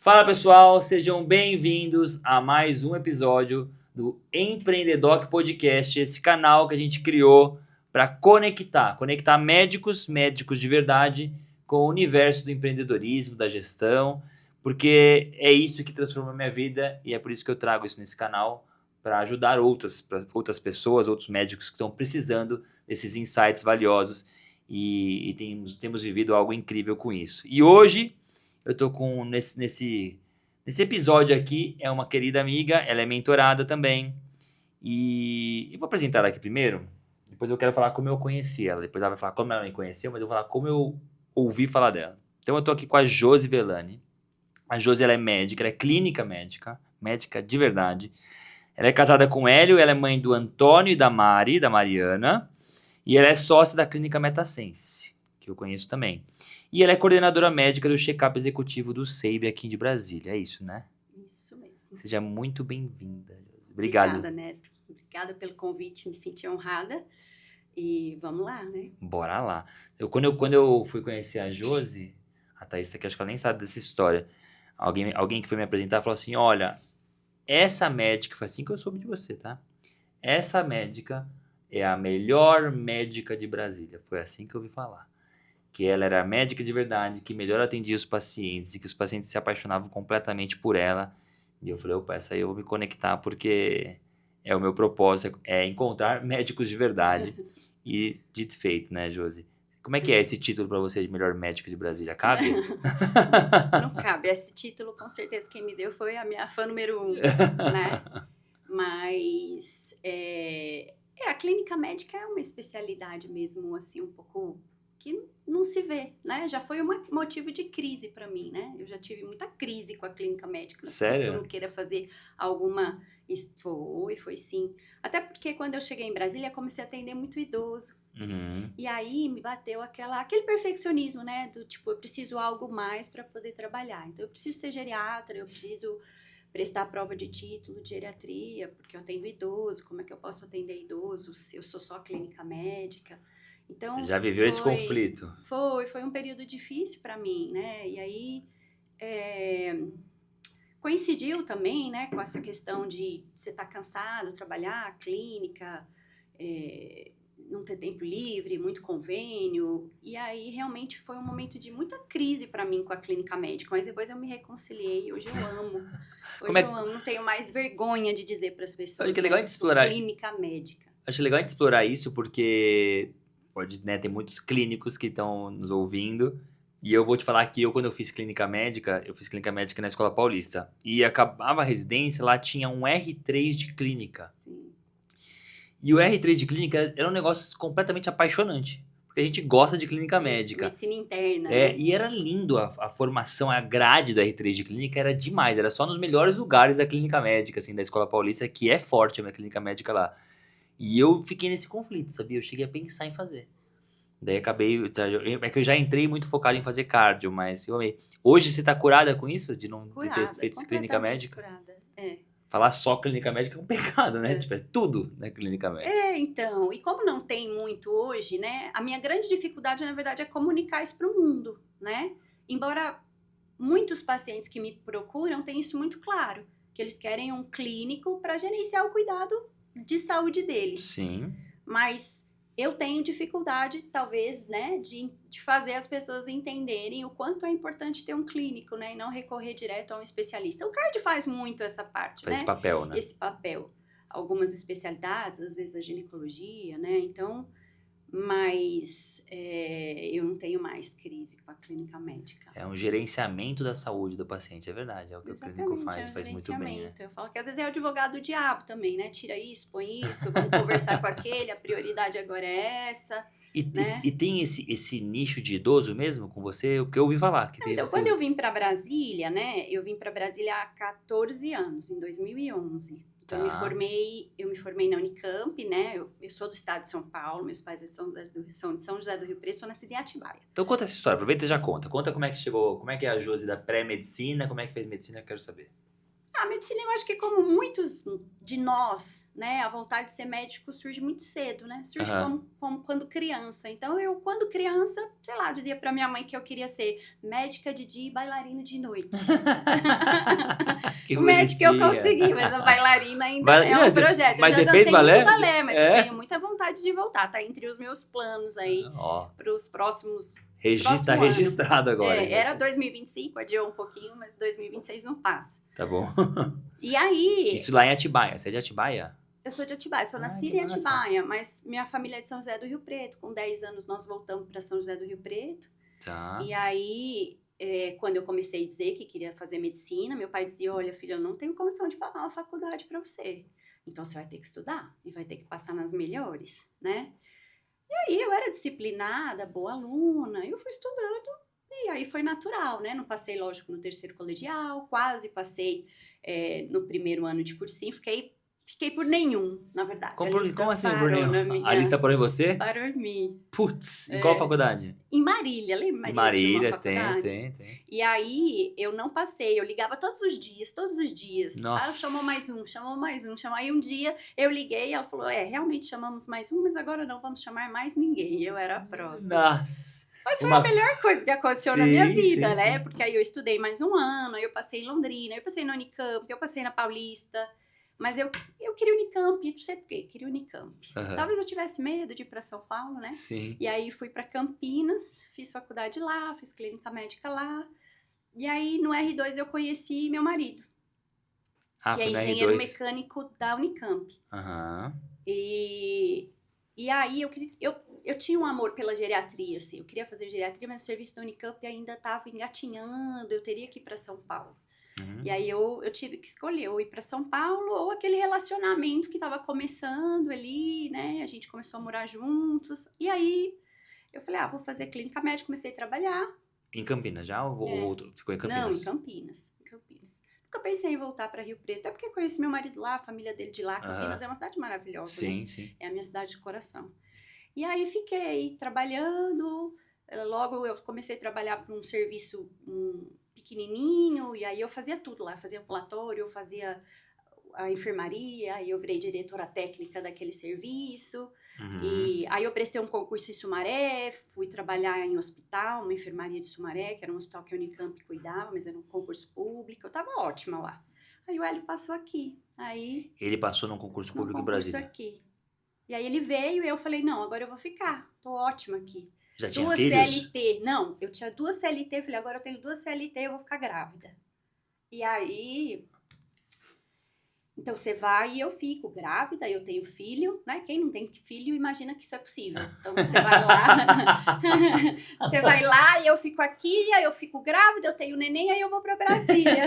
Fala pessoal, sejam bem-vindos a mais um episódio do Empreendedoc Podcast, esse canal que a gente criou para conectar médicos de verdade com o universo do empreendedorismo, da gestão, porque é isso que transforma a minha vida e é por isso que eu trago isso nesse canal para ajudar outras pessoas, outros médicos que estão precisando desses insights valiosos e temos vivido algo incrível com isso. E hoje eu tô nesse episódio aqui, é uma querida amiga, ela é mentorada também. E eu vou apresentar ela aqui primeiro, depois eu quero falar como eu conheci ela. Depois ela vai falar como ela me conheceu, mas eu vou falar como eu ouvi falar dela. Então eu tô aqui com a Josi Vellani. A Josi, ela é médica, ela é clínica médica, médica de verdade. Ela é casada com o Hélio, ela é mãe do Antônio e da Mariana. E ela é sócia da Clínica Metasense, que eu conheço também. E ela é coordenadora médica do check-up executivo do SEIB aqui de Brasília. É isso, né? Isso mesmo. Seja muito bem-vinda. Obrigado. Obrigada, Neto. Obrigada pelo convite, me senti honrada. E vamos lá, né? Bora lá. Quando eu fui conhecer a Josi, a Thaís aqui, acho que ela nem sabe dessa história. Alguém que foi me apresentar falou assim, olha, essa médica, foi assim que eu soube de você, tá? Essa médica é a melhor médica de Brasília. Foi assim que eu ouvi falar. Que ela era médica de verdade, que melhor atendia os pacientes e que os pacientes se apaixonavam completamente por ela. E eu falei, opa, essa aí eu vou me conectar porque é o meu propósito, é encontrar médicos de verdade. E dito e feito, né, Josi? Como é que é esse título para você de melhor médico de Brasília? Cabe? Não cabe. Esse título, com certeza, quem me deu foi a minha fã número 1, né? Mas a clínica médica é uma especialidade mesmo, assim, um pouco que não se vê, né? Já foi um motivo de crise para mim, né? Eu já tive muita crise com a clínica médica. Não é possível que eu não queira fazer alguma... Foi sim. Até porque quando eu cheguei em Brasília, comecei a atender muito idoso. Uhum. E aí me bateu aquele perfeccionismo, né? Do tipo, eu preciso algo mais para poder trabalhar. Então, eu preciso ser geriatra, eu preciso prestar a prova de título de geriatria, porque eu atendo idoso. Como é que eu posso atender idoso se eu sou só clínica médica? Então, já viveu esse conflito? Foi um período difícil para mim, né? E aí coincidiu também, né, com essa questão de você estar cansado, trabalhar, clínica, não ter tempo livre, muito convênio. E aí realmente foi um momento de muita crise para mim com a clínica médica. Mas depois eu me reconciliei. Hoje eu amo. Hoje eu amo. Não tenho mais vergonha de dizer para as pessoas que eu sou clínica médica. Acho legal a gente explorar isso porque pode, né, ter muitos clínicos que estão nos ouvindo. E eu vou te falar que quando eu fiz clínica médica na Escola Paulista. E acabava a residência, lá tinha um R3 de clínica. Sim. E o R3 de clínica era um negócio completamente apaixonante. Porque a gente gosta de clínica médica. Medicina interna, né? E era lindo a formação, a grade do R3 de clínica era demais. Era só nos melhores lugares da clínica médica, assim, da Escola Paulista, que é forte a minha clínica médica lá. E eu fiquei nesse conflito, sabia? Eu cheguei a pensar em fazer. Daí acabei... É que eu já entrei muito focado em fazer cardio, mas eu amei. Hoje você tá curada com isso? De ter feito clínica médica? Curada, Falar só clínica médica é um pecado, né? Tipo, é tudo na clínica médica. Então. E como não tem muito hoje, né? A minha grande dificuldade, na verdade, é comunicar isso para o mundo, né? Embora muitos pacientes que me procuram tenham isso muito claro. Que eles querem um clínico para gerenciar o cuidado de saúde deles. Sim. Mas eu tenho dificuldade, talvez, né, de fazer as pessoas entenderem o quanto é importante ter um clínico, né, e não recorrer direto a um especialista. O cardio faz muito essa parte, faz né? Esse papel, né? Esse papel. Algumas especialidades, às vezes a ginecologia, né? Então, mas eu não tenho mais crise com a clínica médica. É um gerenciamento da saúde do paciente, é verdade. É o que o clínico faz muito bem, né? Eu falo que às vezes é o advogado do diabo também, né? Tira isso, põe isso, vamos conversar com aquele, a prioridade agora é essa. E tem esse nicho de idoso mesmo com você? Porque eu ouvi falar. Então, quando eu vim para Brasília, né? Eu vim para Brasília há 14 anos, em 2011. Então, eu me formei na Unicamp, né? Eu sou do estado de São Paulo, meus pais são de São José do Rio Preto, sou nascida em Atibaia. Então, conta essa história, aproveita e já conta. Conta como é que chegou, como é que é a Josi da pré-medicina, como é que fez medicina, eu quero saber. A medicina, eu acho que como muitos de nós, né, a vontade de ser médico surge muito cedo, né? Surge como quando criança. Então, eu, quando criança, sei lá, dizia pra minha mãe que eu queria ser médica de dia e bailarina de noite. Que o médico eu bonitinha. consegui, mas a bailarina ainda é um projeto. Mas eu já você fez balé? muito balé, mas eu tenho muita vontade de voltar. Tá entre os meus planos aí para os próximos. Tá registrado agora. Era 2025, adiou um pouquinho, mas 2026 não passa. Tá bom. E aí... Isso lá em Atibaia. Você é de Atibaia? Eu sou de Atibaia, sou nascida em Atibaia, mas minha família é de São José do Rio Preto. Com 10 anos nós voltamos para São José do Rio Preto. Tá. E aí, quando eu comecei a dizer que queria fazer medicina, meu pai dizia, olha, filha, eu não tenho condição de pagar uma faculdade para você. Então você vai ter que estudar e vai ter que passar nas melhores, né? E aí eu era disciplinada, boa aluna, eu fui estudando e aí foi natural, né? Não passei, lógico, no terceiro colegial, quase passei no primeiro ano de cursinho, fiquei por nenhum, na verdade. Como assim por nenhum? A lista parou em você? Parou em mim. Putz, em qual faculdade? Em Marília, lembra? Marília, tem. E aí, eu não passei, eu ligava todos os dias. Nossa. Ah, chamou mais um. Aí um dia, eu liguei e ela falou, realmente chamamos mais um, mas agora não vamos chamar mais ninguém. Eu era a próxima. Nossa. Mas foi a melhor coisa que aconteceu na minha vida, sim, né? Sim. Porque aí eu estudei mais um ano, aí eu passei em Londrina, eu passei na Unicamp, eu passei na Paulista. Mas eu queria Unicamp, não sei por quê, queria Unicamp. Talvez eu tivesse medo de ir para São Paulo, né? Sim. E aí fui para Campinas, fiz faculdade lá, fiz clínica médica lá. E aí no R2 eu conheci meu marido, que é engenheiro mecânico da Unicamp. E aí eu tinha um amor pela geriatria, assim. Eu queria fazer geriatria, mas o serviço da Unicamp ainda estava engatinhando, eu teria que ir para São Paulo. E aí eu tive que escolher ou ir para São Paulo ou aquele relacionamento que estava começando ali, né? A gente começou a morar juntos. E aí eu falei, vou fazer clínica médica, comecei a trabalhar. Em Campinas já ou ficou em Campinas? Não, em Campinas. Nunca pensei em voltar para Rio Preto, é porque conheci meu marido lá, a família dele de lá. Campinas é uma cidade maravilhosa, sim, né? Sim. É a minha cidade de coração. E aí fiquei trabalhando, logo eu comecei a trabalhar para um serviço pequenininho, e aí eu fazia tudo lá, eu fazia ambulatório, eu fazia a enfermaria, e eu virei diretora técnica daquele serviço, e aí eu prestei um concurso em Sumaré, fui trabalhar em hospital, uma enfermaria de Sumaré, que era um hospital que a Unicamp cuidava, mas era um concurso público, eu tava ótima lá. Aí o Hélio passou aqui, Ele passou num concurso público em Brasília? Aqui. E aí ele veio e eu falei, não, agora eu vou ficar, tô ótima aqui. Já tinha duas filhos? CLT. Não, eu tinha 2 CLT. Falei, agora eu tenho 2 CLT, eu vou ficar grávida. E aí... Então, você vai e eu fico grávida, eu tenho filho, né? Quem não tem filho, imagina que isso é possível. Então, você vai lá... você vai lá e eu fico aqui, aí eu fico grávida, eu tenho neném, aí eu vou pra Brasília.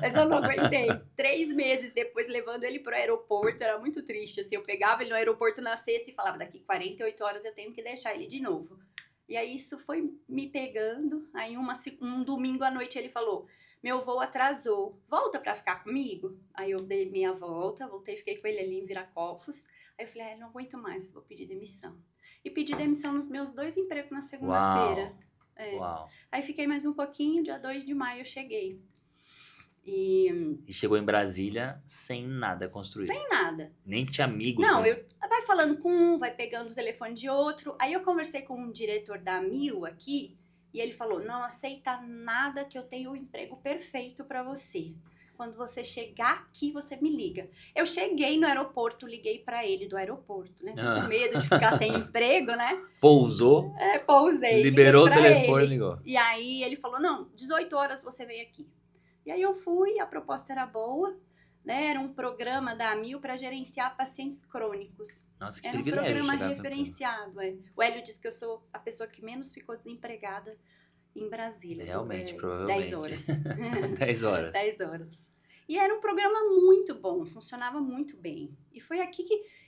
Mas eu não aguentei. 3 meses depois, levando ele pro aeroporto, era muito triste, assim. Eu pegava ele no aeroporto na sexta e falava, daqui 48 horas eu tenho que deixar ele de novo. E aí, isso foi me pegando. Aí, um domingo à noite, ele falou... Meu voo atrasou, volta pra ficar comigo? Aí eu dei minha volta, voltei, fiquei com ele ali em Viracopos. Aí eu falei, não aguento mais, vou pedir demissão. E pedi demissão nos meus 2 empregos na segunda-feira. Uau. Aí fiquei mais um pouquinho, dia 2 de maio eu cheguei. E chegou em Brasília sem nada construído? Sem nada. Nem tinha amigos? Não, vai falando com um, vai pegando o telefone de outro. Aí eu conversei com um diretor da Mil aqui, e ele falou, não aceita nada que eu tenho o emprego perfeito para você. Quando você chegar aqui, você me liga. Eu cheguei no aeroporto, liguei para ele do aeroporto, né? Com medo de ficar sem emprego, né? Pousou? Pousei. Liberou o telefone, ligou. E aí ele falou, não, 18 horas você vem aqui. E aí eu fui, a proposta era boa, né? Era um programa da Amil para gerenciar pacientes crônicos. Nossa, que era um privilégio. Programa referenciado. O Hélio disse que eu sou a pessoa que menos ficou desempregada em Brasília. Realmente, provavelmente. 10 horas. 10 horas. 10 horas. E era um programa muito bom, funcionava muito bem. E foi aqui que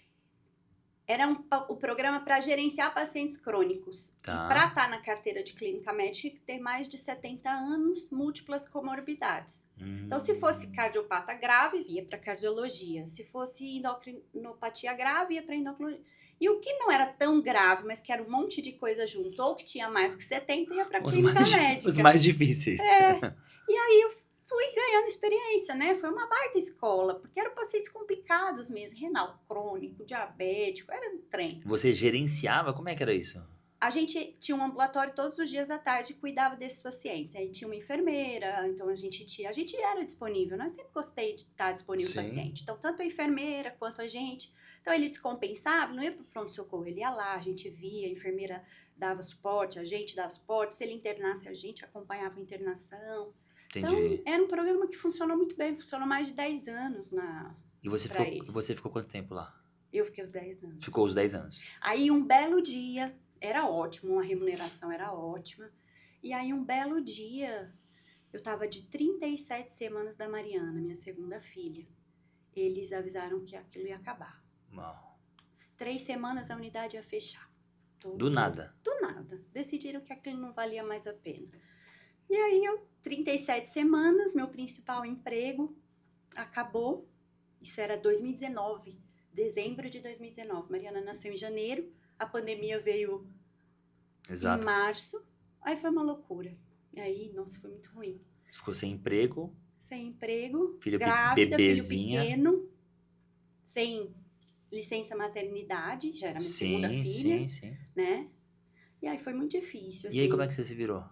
era o programa para gerenciar pacientes crônicos. Tá. E para estar na carteira de clínica médica, ter mais de 70 anos, múltiplas comorbidades. Então, se fosse cardiopata grave, ia para cardiologia. Se fosse endocrinopatia grave, ia para endocrinologia. E o que não era tão grave, mas que era um monte de coisa junto, ou que tinha mais que 70, ia para clínica médica. Os mais difíceis. E aí, fui ganhando experiência, né? Foi uma baita escola, porque eram pacientes complicados mesmo, renal crônico, diabético, era um trem. Você gerenciava? Como é que era isso? A gente tinha um ambulatório todos os dias à tarde e cuidava desses pacientes. Aí tinha uma enfermeira, então a gente era disponível, né? Eu sempre gostei de estar disponível para o paciente. Então, tanto a enfermeira quanto a gente. Então, ele descompensava, não ia para o pronto-socorro, ele ia lá, a gente via, a enfermeira dava suporte, a gente dava suporte. Se ele internasse, a gente acompanhava a internação. Entendi. Então, era um programa que funcionou muito bem, funcionou mais de 10 anos E você ficou quanto tempo lá? Eu fiquei os 10 anos. Ficou os 10 anos. Aí, um belo dia, era ótimo, a remuneração era ótima. E aí, um belo dia, eu tava de 37 semanas da Mariana, minha segunda filha. Eles avisaram que aquilo ia acabar. Uau. 3 semanas a unidade ia fechar. Do nada? Do nada. Decidiram que aquilo não valia mais a pena. E aí, 37 semanas, meu principal emprego acabou. Isso era 2019, dezembro de 2019. Mariana nasceu em janeiro, a pandemia veio Exato. em março. Aí foi uma loucura. E aí, nossa, foi muito ruim. Ficou sem emprego? Sem emprego, Filho grávida, bebezinha. filho pequeno, sem licença maternidade, já era minha segunda filha, Sim. né? E aí foi muito difícil, assim. E aí, como é que você se virou?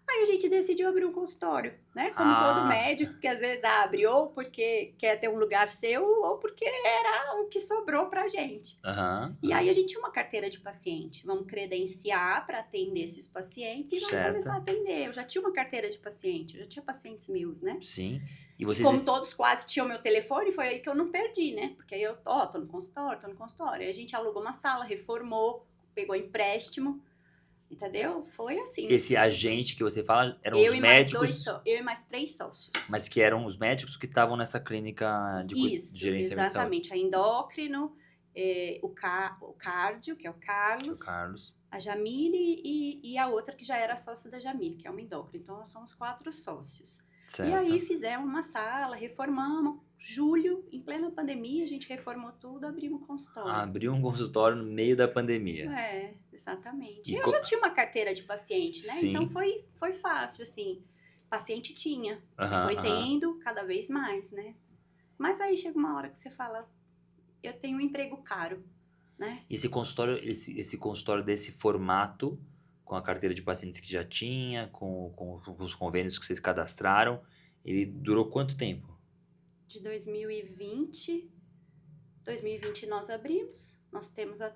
Aí a gente decidiu abrir um consultório, né? Como todo médico que às vezes abre, ou porque quer ter um lugar seu, ou porque era o que sobrou pra gente. E aí a gente tinha uma carteira de paciente. Vamos credenciar para atender esses pacientes e vamos começar a atender. Eu já tinha uma carteira de paciente, eu já tinha pacientes meus, né? Sim. E você como todos quase tinham meu telefone, foi aí que eu não perdi, né? Porque aí eu, tô no consultório. Aí a gente alugou uma sala, reformou, pegou empréstimo. Entendeu? Foi assim. Esse agente que você fala eram os médicos... Eu e mais 3 sócios. Mas que eram os médicos que estavam nessa clínica de gerenciamento de saúde. Exatamente. A endócrino, o cardio, que é o Carlos. A Jamile e a outra que já era sócia da Jamile, que é uma endócrina. Então, nós somos 4 sócios. Certo. E aí, fizemos uma sala, reformamos. Julho, em plena pandemia, a gente reformou tudo, abrimos um consultório. Abriu um consultório no meio da pandemia. Exatamente. E eu já tinha uma carteira de paciente, né? Sim. Então foi fácil, assim. Paciente tinha. Foi tendo cada vez mais, né? Mas aí chega uma hora que você fala, eu tenho um emprego caro, né? Esse consultório desse formato, com a carteira de pacientes que já tinha, com os convênios que vocês cadastraram, ele durou quanto tempo? De 2020 nós abrimos. Nós temos a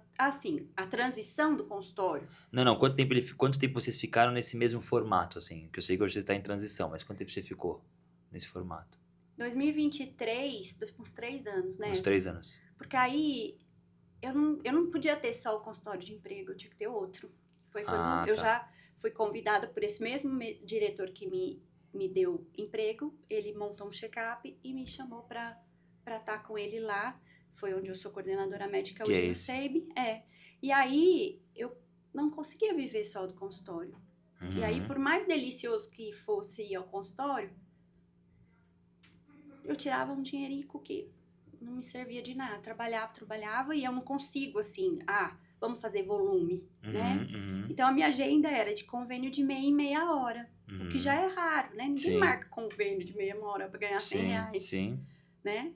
transição do consultório. Não, quanto tempo vocês ficaram nesse mesmo formato, assim? Que eu sei que hoje você está em transição, mas quanto tempo você ficou nesse formato? 2023, uns 3 anos, né? Uns 3 anos. Porque aí eu não podia ter só o consultório de emprego, eu tinha que ter outro. Foi quando eu já fui convidada por esse mesmo diretor que me deu emprego, ele montou um check-up e me chamou para estar com ele lá. Foi onde eu sou coordenadora médica hoje no SEIB. E aí, eu não conseguia viver só do consultório. E aí, por mais delicioso que fosse ir ao consultório, eu tirava um dinheirico que não me servia de nada. Trabalhava e eu não consigo, assim, vamos fazer volume, né? Então, a minha agenda era de convênio de meia em meia hora. O que já é raro, né? Ninguém marca convênio de meia hora para ganhar R$100. Sim. Né?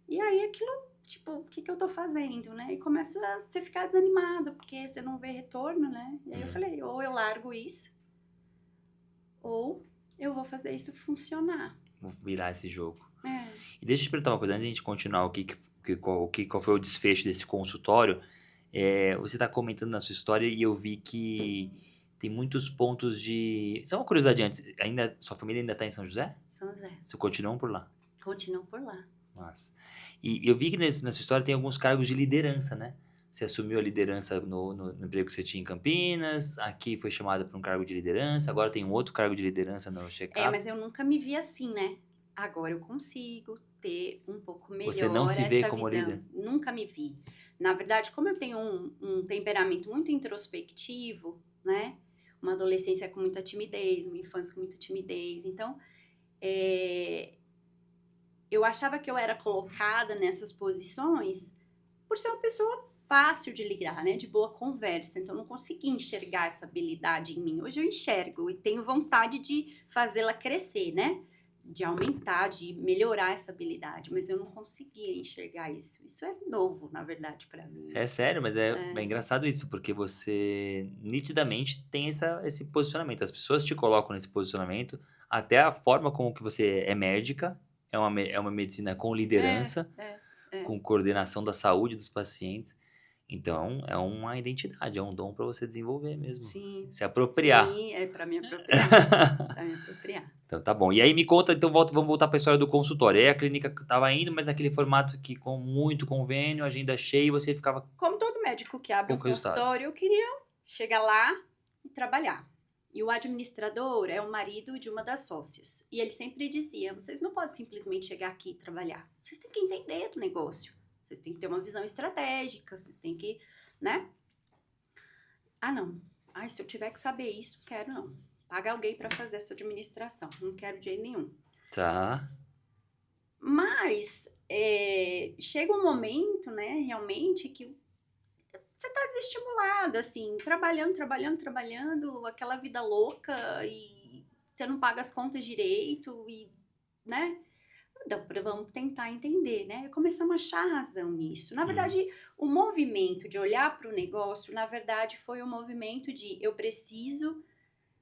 E aí, aquilo, tipo, o que eu tô fazendo, né? E começa a você ficar desanimado, porque você não vê retorno, né? E aí eu falei, ou eu largo isso, ou eu vou fazer isso funcionar. Vou virar esse jogo. E deixa eu te perguntar uma coisa, antes de a gente continuar, qual foi o desfecho desse consultório, você tá comentando na sua história e eu vi que tem muitos pontos de... Só uma curiosidade antes, sua família ainda tá em São José? São José. Vocês continuam por lá? Continuam por lá. Nossa. E eu vi que nessa história tem alguns cargos de liderança, né? Você assumiu a liderança no emprego que você tinha em Campinas, aqui foi chamada para um cargo de liderança, agora tem um outro cargo de liderança no check-up. Mas eu nunca me vi assim, né? Agora eu consigo ter um pouco melhor Você não se vê essa como visão. líder? Nunca me vi. Na verdade, como eu tenho um temperamento muito introspectivo, né? Uma adolescência com muita timidez, uma infância com muita timidez. Então, eu achava que eu era colocada nessas posições por ser uma pessoa fácil de lidar, né? De boa conversa. Então, eu não conseguia enxergar essa habilidade em mim. Hoje eu enxergo e tenho vontade de fazê-la crescer, né? de aumentar, de melhorar essa habilidade, mas eu não conseguia enxergar isso. Isso é novo, na verdade, para mim. É sério, mas é engraçado isso, porque você nitidamente tem esse posicionamento. As pessoas te colocam nesse posicionamento, até a forma como que você é médica, é uma medicina com liderança, É. com coordenação da saúde dos pacientes. Então, é uma identidade, é um dom para você desenvolver mesmo. Sim. Se apropriar. Sim, é para me apropriar. Para me apropriar. Então, tá bom. E aí, me conta, então, vamos voltar para a história do consultório. Aí, a clínica estava indo, mas naquele formato que com muito convênio, agenda cheia, e você ficava Como todo médico que abre um pouco resultado. consultório, eu queria chegar lá e trabalhar. E o administrador é o marido de uma das sócias. E ele sempre dizia, vocês não podem simplesmente chegar aqui e trabalhar. Vocês têm que entender do negócio. Vocês têm que ter uma visão estratégica, vocês têm que, né? Ah, não. Ai, se eu tiver que saber isso, não quero não. Paga alguém para fazer essa administração. Não quero de jeito nenhum. Tá. Mas chega um momento, né, realmente, que você tá desestimulado, assim, trabalhando, aquela vida louca e você não paga as contas direito e, né? Então, vamos tentar entender, né? Começamos a achar razão nisso. Na verdade, o movimento de olhar para o negócio, na verdade, foi o movimento de eu preciso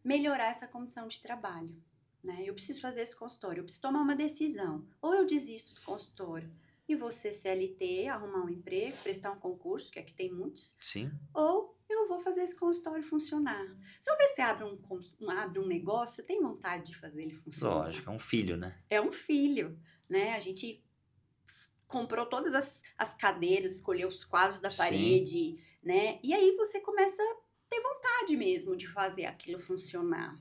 melhorar essa condição de trabalho, né? Eu preciso fazer esse consultório, eu preciso tomar uma decisão. Ou eu desisto do consultório e vou ser CLT, arrumar um emprego, prestar um concurso, que aqui tem muitos. Sim. Ou eu vou fazer esse consultório funcionar. Se uma vez você abre um negócio, você tem vontade de fazer ele funcionar. Lógico, é um filho, né? É um filho, né? A gente comprou todas as cadeiras, escolheu os quadros da parede, né? E aí você começa a ter vontade mesmo de fazer aquilo funcionar.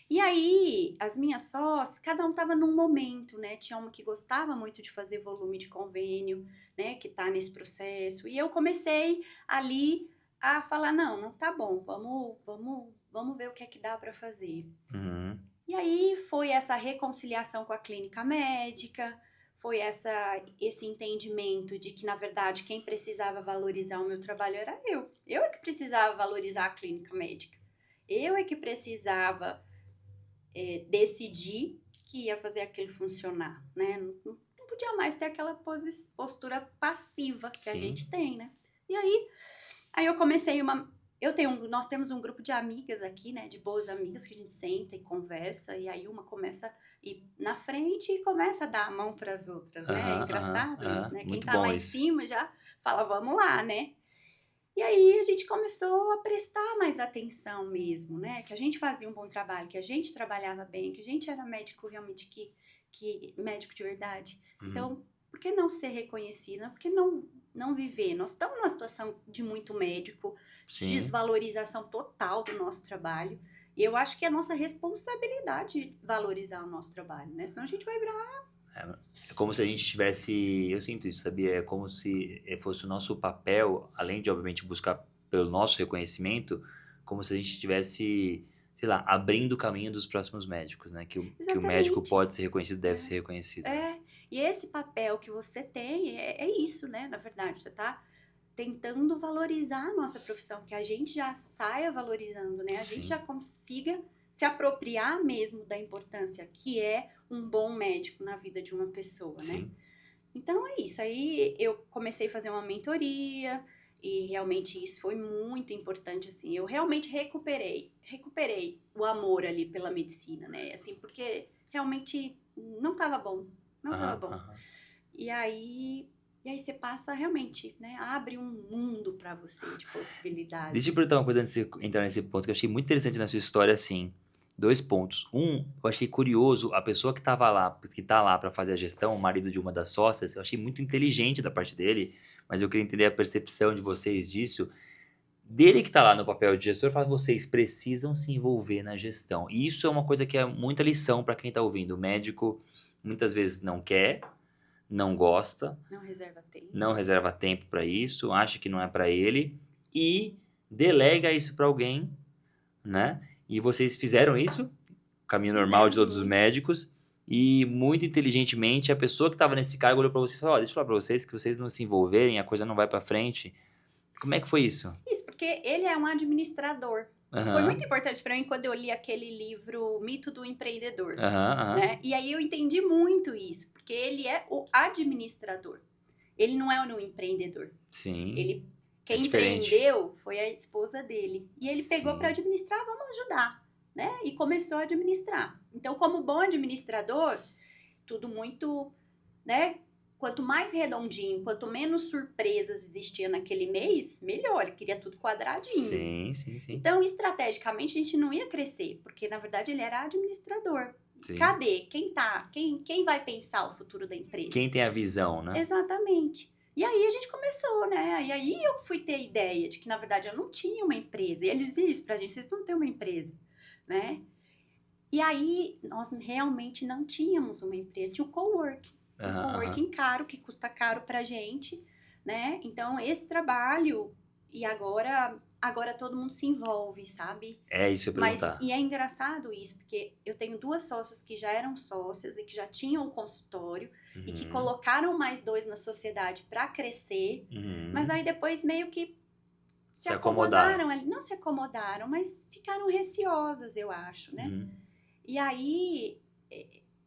E aí, as minhas sócias, cada um estava num momento, né? Tinha uma que gostava muito de fazer volume de convênio, né? Que tá nesse processo. E eu comecei ali a falar, não, tá bom, vamos ver o que é que dá para fazer. Uhum. E aí foi essa reconciliação com a clínica médica, foi esse entendimento de que, na verdade, quem precisava valorizar o meu trabalho era eu. Eu é que precisava valorizar a clínica médica. Eu é que precisava decidir que ia fazer aquilo funcionar, né? Não podia mais ter aquela postura passiva que a gente tem, né? E aí eu comecei nós temos um grupo de amigas aqui, né, de boas amigas que a gente senta e conversa, e aí uma começa a ir na frente e começa a dar a mão para as outras, né? É engraçado isso, né? Quem tá lá em cima já fala, vamos lá, né? E aí a gente começou a prestar mais atenção mesmo, né? Que a gente fazia um bom trabalho, que a gente trabalhava bem, que a gente era médico realmente, que médico de verdade. Então, por que não ser reconhecida? Por que não viver? Nós estamos numa situação de muito médico, de desvalorização total do nosso trabalho. E eu acho que é nossa responsabilidade valorizar o nosso trabalho, né? Senão a gente vai virar... É como se a gente tivesse... Eu sinto isso, sabia? É como se fosse o nosso papel, além de, obviamente, buscar pelo nosso reconhecimento, como se a gente estivesse, sei lá, abrindo o caminho dos próximos médicos, né? Que o médico pode ser reconhecido, deve ser reconhecido. E esse papel que você tem é isso, né? Na verdade, você está tentando valorizar a nossa profissão, que a gente já saia valorizando, né? A gente já consiga se apropriar mesmo da importância que é um bom médico na vida de uma pessoa, né? Então é isso. Aí eu comecei a fazer uma mentoria e realmente isso foi muito importante, assim. Eu realmente recuperei o amor ali pela medicina, né? Assim, porque realmente não estava bom. Não estava bom. E aí você passa realmente, né? Abre um mundo para você de possibilidades. Deixa eu perguntar uma coisa antes de você entrar nesse ponto, que eu achei muito interessante na sua história, assim. 2 pontos. Eu achei curioso, a pessoa que tá lá para fazer a gestão, o marido de uma das sócias, eu achei muito inteligente da parte dele, mas eu queria entender a percepção de vocês disso. Dele que tá lá no papel de gestor, fala, vocês precisam se envolver na gestão. E isso é uma coisa que é muita lição para quem tá ouvindo. O médico muitas vezes não quer, não gosta, não reserva tempo para isso, acha que não é para ele e delega isso para alguém, né? E vocês fizeram isso, caminho normal de todos os médicos, e muito inteligentemente a pessoa que estava nesse cargo olhou para vocês e falou, deixa eu falar para vocês que vocês não se envolverem, a coisa não vai para frente. Como é que foi isso? Isso, porque ele é um administrador, Foi muito importante para mim quando eu li aquele livro Mito do Empreendedor, Aham. né? E aí eu entendi muito isso, porque ele é o administrador. Ele não é o empreendedor. Sim. Quem diferente. empreendeu foi a esposa dele. E ele pegou Sim. para administrar, vamos ajudar, né? E começou a administrar. Então, como bom administrador, tudo muito, né? Quanto mais redondinho, quanto menos surpresas existia naquele mês, melhor. Ele queria tudo quadradinho. Sim. Então, estrategicamente, a gente não ia crescer, porque na verdade ele era administrador. Sim. Cadê? Quem vai pensar o futuro da empresa? Quem tem a visão, né? Exatamente. E aí a gente começou, né? E aí eu fui ter a ideia de que, na verdade, eu não tinha uma empresa. E eles diziam isso pra gente, vocês não têm uma empresa, né? E aí nós realmente não tínhamos uma empresa, tinha um coworking. Um coworking caro, que custa caro pra gente, né? Então, esse trabalho, e agora todo mundo se envolve, sabe? É isso eu ia perguntar. E é engraçado isso, porque eu tenho 2 sócias que já eram sócias e que já tinham um consultório e que colocaram mais 2 na sociedade para crescer, mas aí depois meio que se acomodaram. Não se acomodaram, mas ficaram receosas, eu acho, né? E aí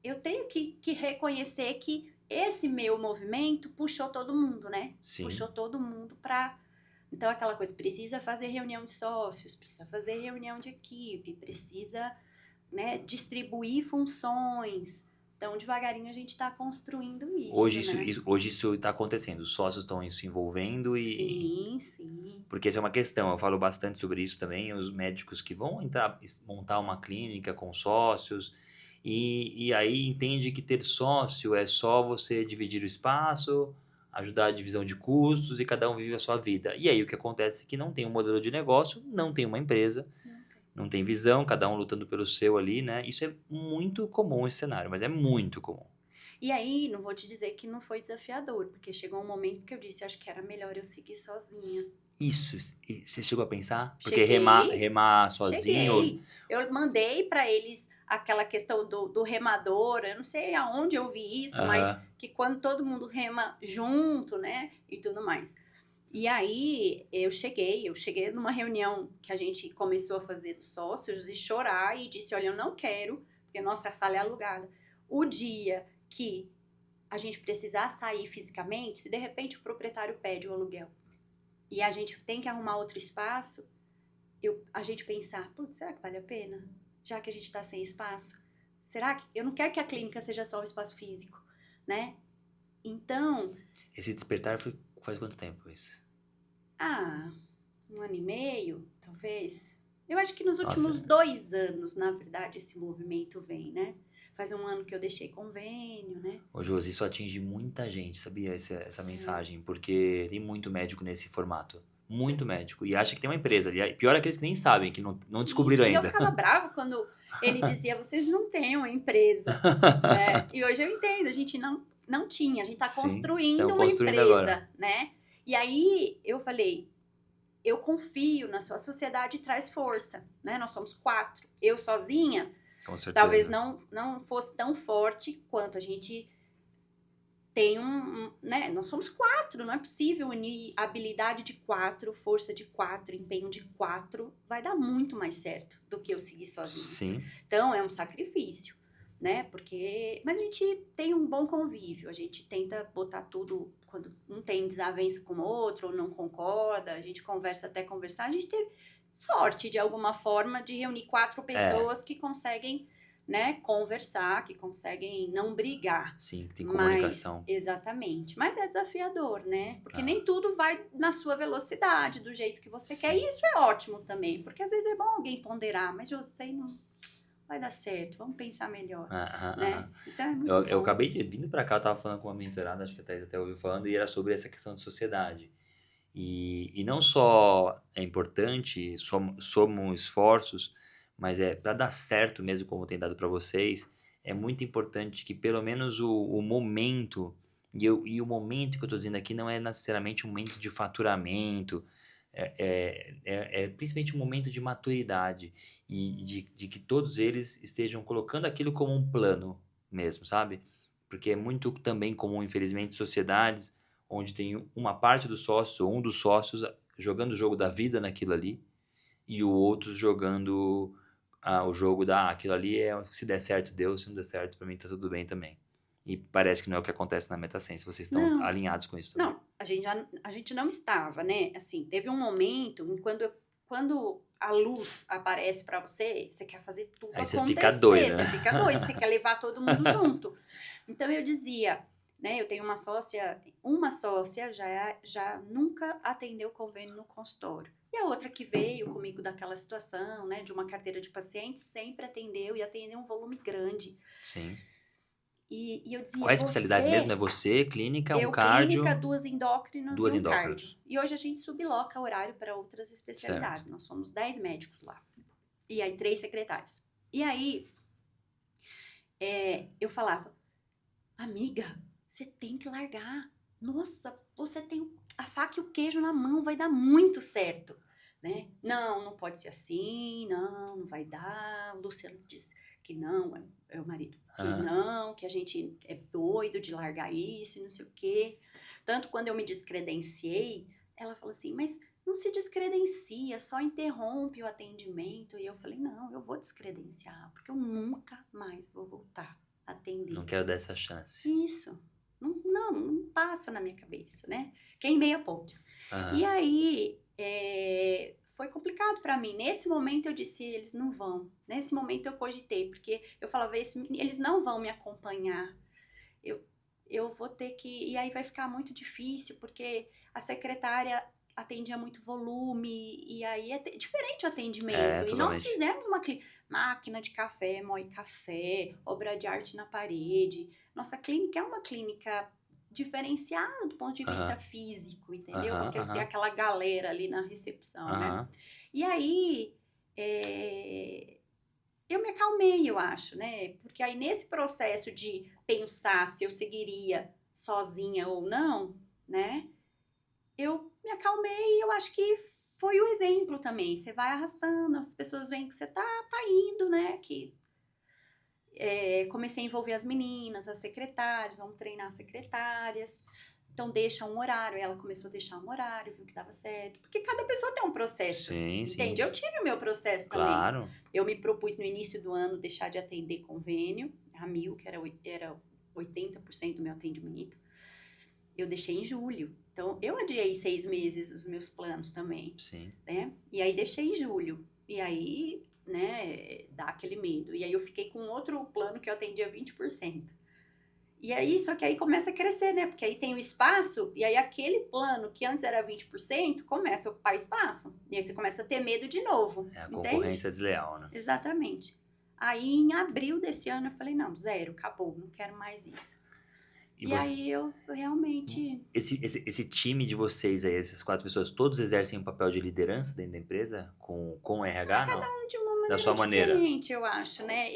eu tenho que reconhecer que esse meu movimento puxou todo mundo, né? Sim. Puxou todo mundo para... Então, aquela coisa, precisa fazer reunião de sócios, precisa fazer reunião de equipe, precisa, né, distribuir funções. Então, devagarinho, a gente está construindo isso, Hoje isso está acontecendo, os sócios estão se envolvendo e... Sim. Porque essa é uma questão, eu falo bastante sobre isso também, os médicos que vão montar uma clínica com sócios, e aí entende que ter sócio é só você dividir o espaço, ajudar a divisão de custos e cada um vive a sua vida. E aí o que acontece é que não tem um modelo de negócio, não tem uma empresa, não tem visão, cada um lutando pelo seu ali, né? Isso é muito comum esse cenário, mas é muito comum. E aí, não vou te dizer que não foi desafiador, porque chegou um momento que eu disse, acho que era melhor eu seguir sozinha. Isso, você chegou a pensar? Porque remar sozinho... Cheguei. Eu mandei para eles aquela questão do remador, eu não sei aonde eu vi isso, mas que quando todo mundo rema junto, né, e tudo mais. E aí, eu cheguei numa reunião que a gente começou a fazer dos sócios e chorar e disse, olha, eu não quero, porque nossa sala é alugada. O dia que a gente precisar sair fisicamente, se de repente o proprietário pede o aluguel e a gente tem que arrumar outro espaço, a gente pensar, putz, será que vale a pena? Já que a gente está sem espaço? Será que... Eu não quero que a clínica seja só o espaço físico, né? Então... Esse despertar faz quanto tempo isso? 1 ano e meio, talvez. Eu acho que nos últimos 2 anos, na verdade, esse movimento vem, né? Faz 1 ano que eu deixei convênio, né? Ô, Josi, isso atinge muita gente, sabia? Essa mensagem, porque tem muito médico nesse formato. Muito médico. E acha que tem uma empresa ali. Pior é aqueles que nem sabem, que não descobriram ainda. E eu ficava brava quando ele dizia, vocês não têm uma empresa. Né? E hoje eu entendo, a gente não tinha. A gente está construindo uma empresa, agora, né? E aí eu falei, eu confio na sua sociedade, traz força, né? Nós somos 4. Eu sozinha... Com certeza. Talvez não fosse tão forte quanto a gente tem né? Nós somos 4, não é possível unir habilidade de 4, força de 4, empenho de 4, vai dar muito mais certo do que eu seguir sozinha. Sim. Então, é um sacrifício, né? Mas a gente tem um bom convívio, a gente tenta botar tudo, quando um tem desavença com o outro, ou não concorda, a gente conversa até conversar, a gente teve sorte, de alguma forma, de reunir 4 pessoas que conseguem, né, conversar, que conseguem não brigar. Sim, que tem comunicação. Exatamente. Mas é desafiador, né? Porque nem tudo vai na sua velocidade, do jeito que você quer. E isso é ótimo também, porque às vezes é bom alguém ponderar, mas eu sei, não vai dar certo, vamos pensar melhor, né? Então é muito bom. Eu acabei vindo pra cá, eu tava falando com uma mentorada, acho que a Thaís até ouviu falando, e era sobre essa questão de sociedade. E não só é importante, somos esforços, mas para dar certo mesmo, como tem dado para vocês, é muito importante que pelo menos o momento, e o momento que eu estou dizendo aqui não é necessariamente um momento de faturamento, é principalmente um momento de maturidade e de que todos eles estejam colocando aquilo como um plano mesmo, sabe? Porque é muito também comum, infelizmente, sociedades onde tem uma parte do sócio ou um dos sócios jogando o jogo da vida naquilo ali e o outro jogando o jogo aquilo ali se der certo, deu, se não der certo, pra mim tá tudo bem também. E parece que não é o que acontece na MetaSense. Vocês estão Não, alinhados com isso também. não, a gente não estava, né? Assim, teve um momento em quando a luz aparece pra você, você quer fazer tudo Aí você acontecer, fica doido, né? você fica doido, você quer levar todo mundo junto. Então eu dizia, né? Eu tenho uma sócia já nunca atendeu convênio no consultório. E a outra que veio comigo daquela situação, né, de uma carteira de pacientes, sempre atendeu e atendeu um volume grande. Sim. E eu dizia, Quais especialidades mesmo? É você, clínica, um cardio? clínica, 2 endócrinos e Duas um cardio. endócrinos. E hoje a gente subloca horário para outras especialidades. Certo. Nós somos 10 médicos lá. E aí, 3 secretários. E aí, eu falava, amiga, você tem que largar. Nossa, você tem a faca e o queijo na mão, vai dar muito certo. Né? Não pode ser assim, não vai dar. O Luciano disse que não, é o marido, que não, que a gente é doido de largar isso e não sei o quê. Tanto quando eu me descredenciei, ela falou assim, mas não se descredencia, só interrompe o atendimento. E eu falei, não, eu vou descredenciar, porque eu nunca mais vou voltar a atender. Não quero dar essa chance. Isso. Não passa na minha cabeça, né? Queimei a ponte. E aí, foi complicado pra mim. Nesse momento eu disse, eles não vão. Nesse momento eu cogitei, porque eu falava, eles não vão me acompanhar. Eu vou ter que... E aí vai ficar muito difícil, porque a secretária atendia muito volume, e aí é diferente o atendimento. E nós fizemos uma máquina de café, moe café, obra de arte na parede. Nossa clínica é uma clínica diferenciada do ponto de vista físico, entendeu? Porque tem aquela galera ali na recepção, né? E aí, eu me acalmei, eu acho, né? Porque aí nesse processo de pensar se eu seguiria sozinha ou não, né? Eu me acalmei e eu acho que foi o exemplo também. Você vai arrastando, as pessoas veem que você tá indo, né? Que comecei a envolver as meninas, as secretárias, vamos treinar as secretárias. Então, deixa um horário. Ela começou a deixar um horário, viu que dava certo. Porque cada pessoa tem um processo, entende? Eu tive o meu processo também. Claro. Eu me propus no início do ano deixar de atender convênio, a 1000, que era 80% do meu atendimento. Eu deixei em julho. Então, eu adiei 6 meses os meus planos também. Sim. Né? E aí, deixei em julho. E aí, né, dá aquele medo. E aí, eu fiquei com outro plano que eu atendia 20%. E aí, só que aí começa a crescer, né? Porque aí tem o espaço, e aí aquele plano que antes era 20%, começa a ocupar espaço. E aí, você começa a ter medo de novo. É a concorrência desleal, né? Exatamente. Aí, em abril desse ano, eu falei, não, 0, acabou, não quero mais isso. E aí eu realmente... Esse time de vocês aí, essas 4 pessoas, todos exercem um papel de liderança dentro da empresa? Com o RH, não? Cada um de uma maneira da sua diferente, eu acho, né?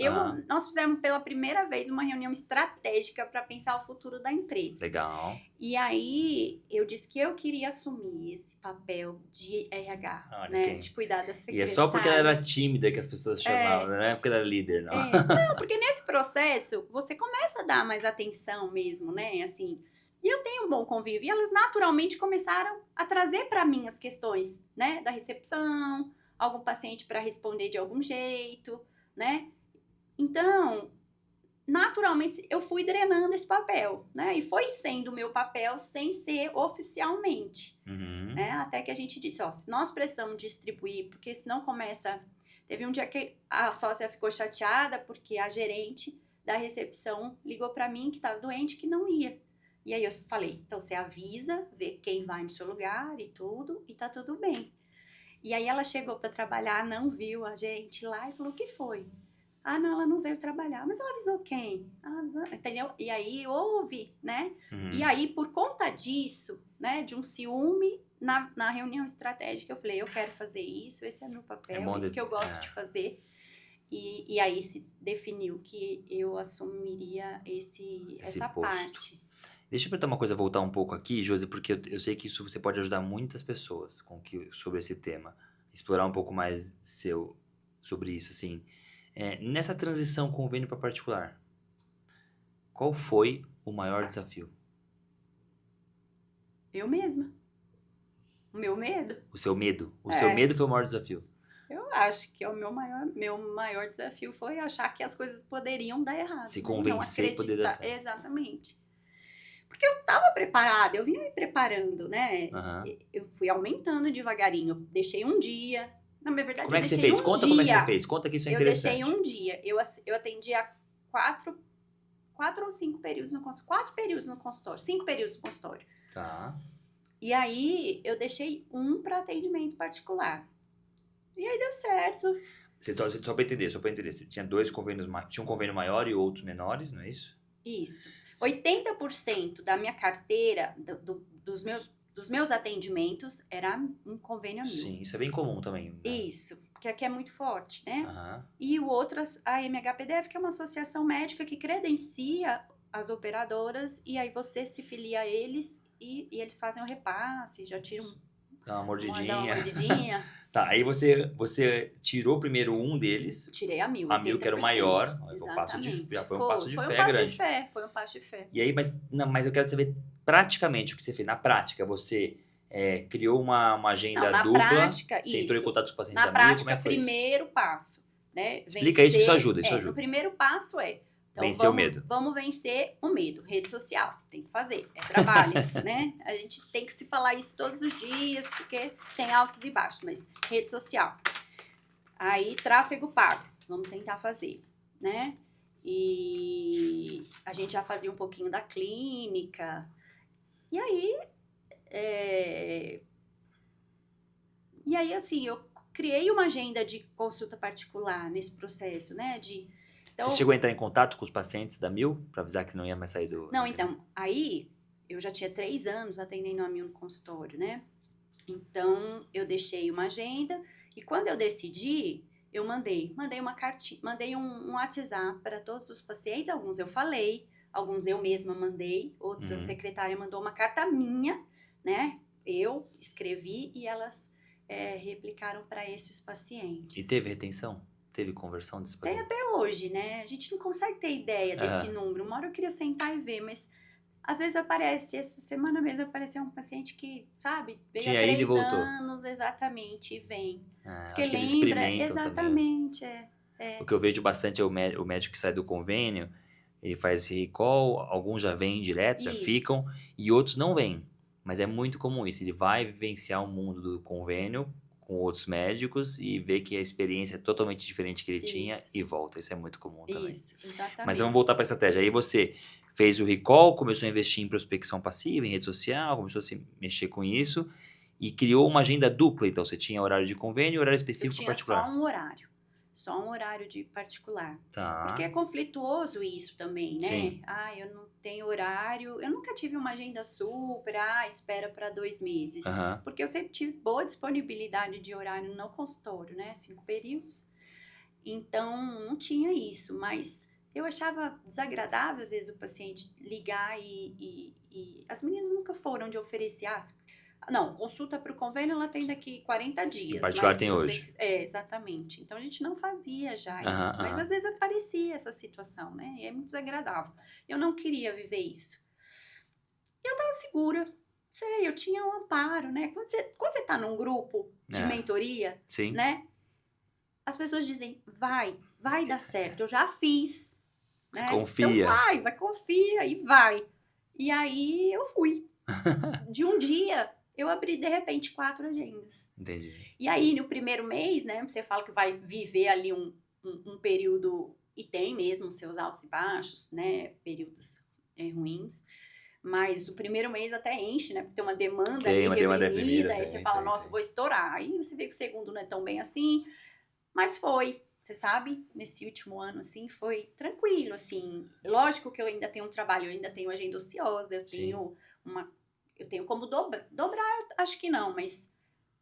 Nós fizemos pela primeira vez uma reunião estratégica para pensar o futuro da empresa. Legal. E aí eu disse que eu queria assumir esse papel de RH, né? De cuidar da secretária. E é só porque ela era tímida que as pessoas chamavam, não é porque ela era líder, não. Não, porque nesse processo você começa a dar mais atenção mesmo, né? Assim, e eu tenho um bom convívio. E elas naturalmente começaram a trazer para mim as questões, né? Da recepção, algum paciente para responder de algum jeito, né? Então, naturalmente, eu fui drenando esse papel, né? E foi sendo o meu papel sem ser oficialmente, né? Até que a gente disse, ó, se nós precisamos distribuir, porque senão começa... Teve um dia que a sócia ficou chateada porque a gerente da recepção ligou para mim que estava doente, que não ia. E aí eu falei, então você avisa, vê quem vai no seu lugar e tudo, e tá tudo bem. E aí ela chegou para trabalhar, não viu a gente lá e falou, o que foi? Ah, não, ela não veio trabalhar. Mas ela avisou quem? Avisou, entendeu? E aí houve, né? E aí, por conta disso, né, de um ciúme, na reunião estratégica, eu falei, eu quero fazer isso, esse é meu papel, isso que eu gosto de fazer. E aí se definiu que eu assumiria essa parte. Deixa eu perguntar uma coisa, voltar um pouco aqui, Josi, porque eu sei que isso você pode ajudar muitas pessoas sobre esse tema. Explorar um pouco mais sobre isso, assim. Nessa transição convênio para particular, qual foi o maior desafio? Eu mesma. O meu medo. O seu medo? O seu medo foi o maior desafio? Eu acho que o meu maior desafio foi achar que as coisas poderiam dar errado. Se né? Não convencer e poder dar acreditar. certo. Exatamente. Porque eu estava preparada, eu vinha me preparando, né? Aham. Eu fui aumentando devagarinho. Eu deixei um dia. Na verdade, Como eu é que você deixei fez? um Conta como é que você dia. fez. Conta que isso é Eu deixei interessante. um dia. Eu atendia quatro ou cinco períodos no consultório. 4 períodos no consultório. 5 períodos no consultório. Tá. E aí, eu deixei um para atendimento particular. E aí deu certo. Só pra entender. Você tinha dois convênios, tinha um convênio maior e outros menores, não é isso? Isso. 80% da minha carteira, dos meus atendimentos, era um convênio meu. Sim, isso é bem comum também. Né? Isso, porque aqui é muito forte, né? Aham. E o outro, a MHPDF, que é uma associação médica que credencia as operadoras, e aí você se filia a eles e eles fazem o repasse, já tiram Dá uma dá mordidinha. uma mordidinha. Tá, aí você tirou primeiro um deles, Tirei a 1000, a 1000 que era o 80%. maior. Exatamente. Já foi um passo de Foi fé um passo grande. de fé, foi um passo de fé. E aí, mas eu quero saber praticamente o que você fez. Na prática, você criou uma agenda Não, na dupla, prática, você entrou em isso. contato com os pacientes Na da 1000, como é prática, que foi isso? primeiro passo, né? Explica isso que isso ajuda, isso No ajuda. primeiro passo então Vencer o medo. Vamos vencer o medo. Rede social, tem que fazer, é trabalho, né? A gente tem que se falar isso todos os dias, porque tem altos e baixos, mas rede social. Aí, tráfego pago, vamos tentar fazer, né? E a gente já fazia um pouquinho da clínica. E aí, assim, eu criei uma agenda de consulta particular nesse processo, né? Então, Você chegou a entrar em contato com os pacientes da 1000 para avisar que não ia mais sair do... não, então, aí eu já tinha 3 anos atendendo a 1000 no consultório, né? Então, eu deixei uma agenda e quando eu decidi, eu mandei uma cartinha, mandei um WhatsApp para todos os pacientes, alguns eu falei, alguns eu mesma mandei, outra secretária mandou uma carta minha, né? Eu escrevi e elas replicaram para esses pacientes. E teve retenção? Teve conversão desses pacientes? Tem até hoje, né? A gente não consegue ter ideia desse número. Uma hora eu queria sentar e ver, mas às vezes aparece, essa semana mesmo apareceu um paciente que, sabe, veio há 3 anos exatamente e vem. Porque acho que eles lembra, experimentam exatamente, O que eu vejo bastante é o médico que sai do convênio, ele faz esse recall, alguns já vêm direto, já ficam, e outros não vêm. Mas é muito comum isso, ele vai vivenciar o mundo do convênio com outros médicos e vê que a experiência é totalmente diferente que ele tinha e volta. Isso é muito comum também. Isso, exatamente. Mas vamos voltar para a estratégia. Aí você fez o recall, começou a investir em prospecção passiva, em rede social, começou a se mexer com isso e criou uma agenda dupla. Então, você tinha horário de convênio e horário específico particular. Só um horário de particular. Tá. Porque é conflituoso isso também, né? Sim. Eu não tenho horário. Eu nunca tive uma agenda super, espera para 2 meses. Porque eu sempre tive boa disponibilidade de horário no consultório, né? 5 períodos. Então, não tinha isso. Mas eu achava desagradável, às vezes, o paciente ligar e as meninas nunca foram de oferecer... Não, consulta para o convênio ela tem daqui 40 dias. Em particular tem hoje. Exatamente. Então a gente não fazia já isso. Mas às vezes aparecia essa situação, né? E é muito desagradável. Eu não queria viver isso. E eu estava segura. Eu tinha um amparo, né? Quando você tá num grupo de mentoria, sim, né? As pessoas dizem, vai dar certo. Eu já fiz. Você né? confia. Então confia e vai. E aí eu fui. De um dia... eu abri, de repente, 4 agendas. Entendi. E aí, no primeiro mês, né, você fala que vai viver ali um período, e tem mesmo seus altos e baixos, né, períodos ruins, mas o primeiro mês até enche, né, porque tem uma demanda ali reprimida, aí você fala, nossa, vou estourar. Aí você vê que o segundo não é tão bem assim, mas foi, você sabe, nesse último ano, assim, foi tranquilo, assim. Lógico que eu ainda tenho um trabalho, eu ainda tenho agenda ociosa, eu tenho como dobrar, acho que não, mas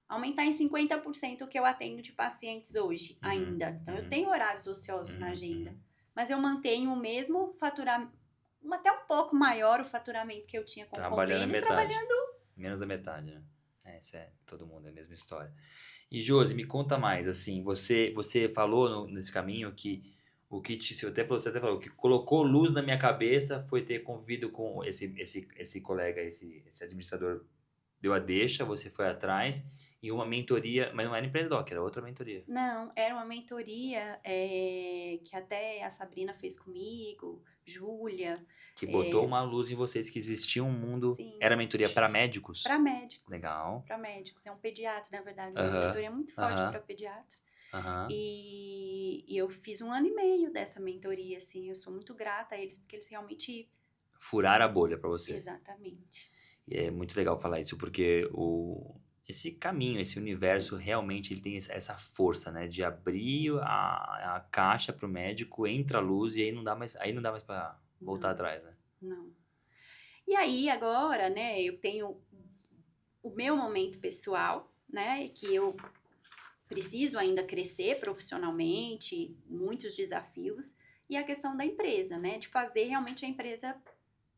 aumentar em 50% o que eu atendo de pacientes hoje ainda. Então, eu tenho horários ociosos na agenda, mas eu mantenho o mesmo faturamento, até um pouco maior o faturamento que eu tinha com o convênio, trabalhando... menos da metade, né? Isso todo mundo é a mesma história. E, Josi, me conta mais, assim, você falou nesse caminho que o que você até falou, o que colocou luz na minha cabeça foi ter convivido com esse colega, esse administrador deu a deixa, você foi atrás, e uma mentoria, mas não era Empreendedoc, era outra mentoria. Não, era uma mentoria que até a Sabrina fez comigo, Júlia, Que botou uma luz em vocês que existia um mundo. sim, Era mentoria para médicos? para médicos. Legal. Para médicos, é um pediatra, na verdade, uma Aham, mentoria muito forte aham, para pediatra. aham. E eu fiz 1 ano e meio dessa mentoria, assim, eu sou muito grata a eles, porque eles realmente... Furaram a bolha para você. Exatamente. E é muito legal falar isso, porque esse caminho, esse universo, realmente ele tem essa força, né? De abrir a caixa pro médico, entra a luz e aí não dá mais para voltar Não. atrás, né? Não. E aí, agora, né, eu tenho o meu momento pessoal, né, que eu preciso ainda crescer profissionalmente, muitos desafios, e a questão da empresa, né, de fazer realmente a empresa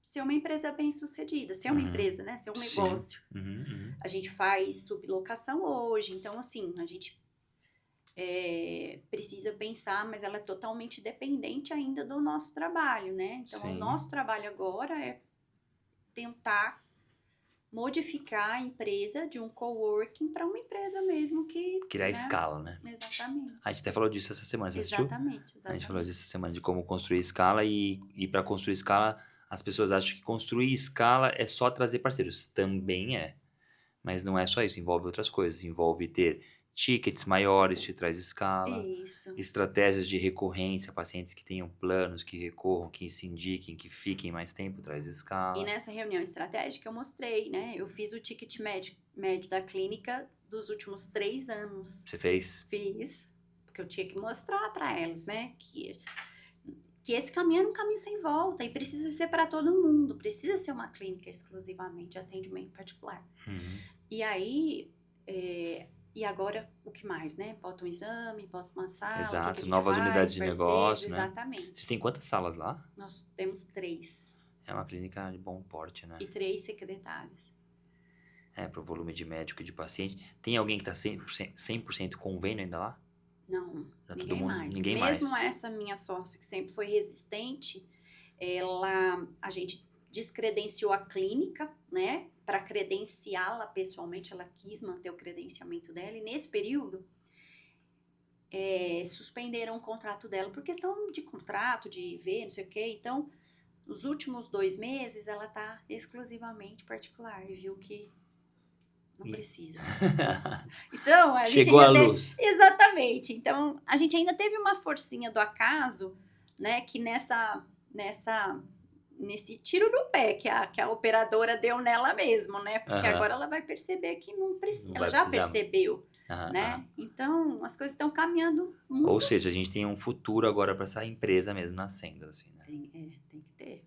ser uma empresa bem-sucedida, ser uma empresa, né, ser um Sim. negócio. Uhum. A gente faz sublocação hoje, então, assim, a gente precisa pensar, mas ela é totalmente dependente ainda do nosso trabalho, né? Então, Sim. o nosso trabalho agora é tentar modificar a empresa de um coworking para uma empresa mesmo que... Criar né? escala, né? Exatamente. A gente até falou disso essa semana, você assistiu? Exatamente, A gente falou exatamente. disso essa semana, de como construir escala e para construir escala, as pessoas acham que construir escala é só trazer parceiros. Também é. Mas não é só isso, envolve outras coisas. Envolve ter tickets maiores, te traz escala, Isso. estratégias de recorrência, pacientes que tenham planos, que recorram, que se indiquem, que fiquem mais tempo, traz E escala. nessa reunião estratégica eu mostrei, né? Eu fiz o ticket médio da clínica dos últimos 3 anos. Você fez? Fiz, porque eu tinha que mostrar para elas, né? Que esse caminho é um caminho sem volta e precisa ser para todo mundo. Precisa ser uma clínica exclusivamente de atendimento particular. Uhum. E aí... E agora, o que mais, né? Bota um exame, bota uma sala, Exato, o que a gente novas faz, unidades de parceiros, negócio, né? exatamente. Vocês têm quantas salas lá? Nós temos 3 É uma clínica de bom porte, né? e 3 secretárias. Pro volume de médico e de paciente. Tem alguém que tá 100% convênio ainda lá? Não, Já ninguém todo mundo, mais. ninguém Mesmo mais. essa minha sócia, que sempre foi resistente, a gente descredenciou a clínica, né? Para credenciá-la pessoalmente, ela quis manter o credenciamento dela. E nesse período, suspenderam o contrato dela por questão de contrato, de ver, não sei o quê. Então, nos últimos 2 meses, ela tá exclusivamente particular e viu que não precisa. Então, a gente Chegou a ainda luz. Exatamente. Então, a gente ainda teve uma forcinha do acaso, né? Que nesse tiro no pé que a operadora deu nela mesmo, né? Porque Aham. agora ela vai perceber que não precisa. Não Ela vai já precisar. percebeu, Aham, né? aham. Então, as coisas estão caminhando muito. Ou seja, a gente tem um futuro agora para essa empresa mesmo nascendo, assim, né? Tem que ter.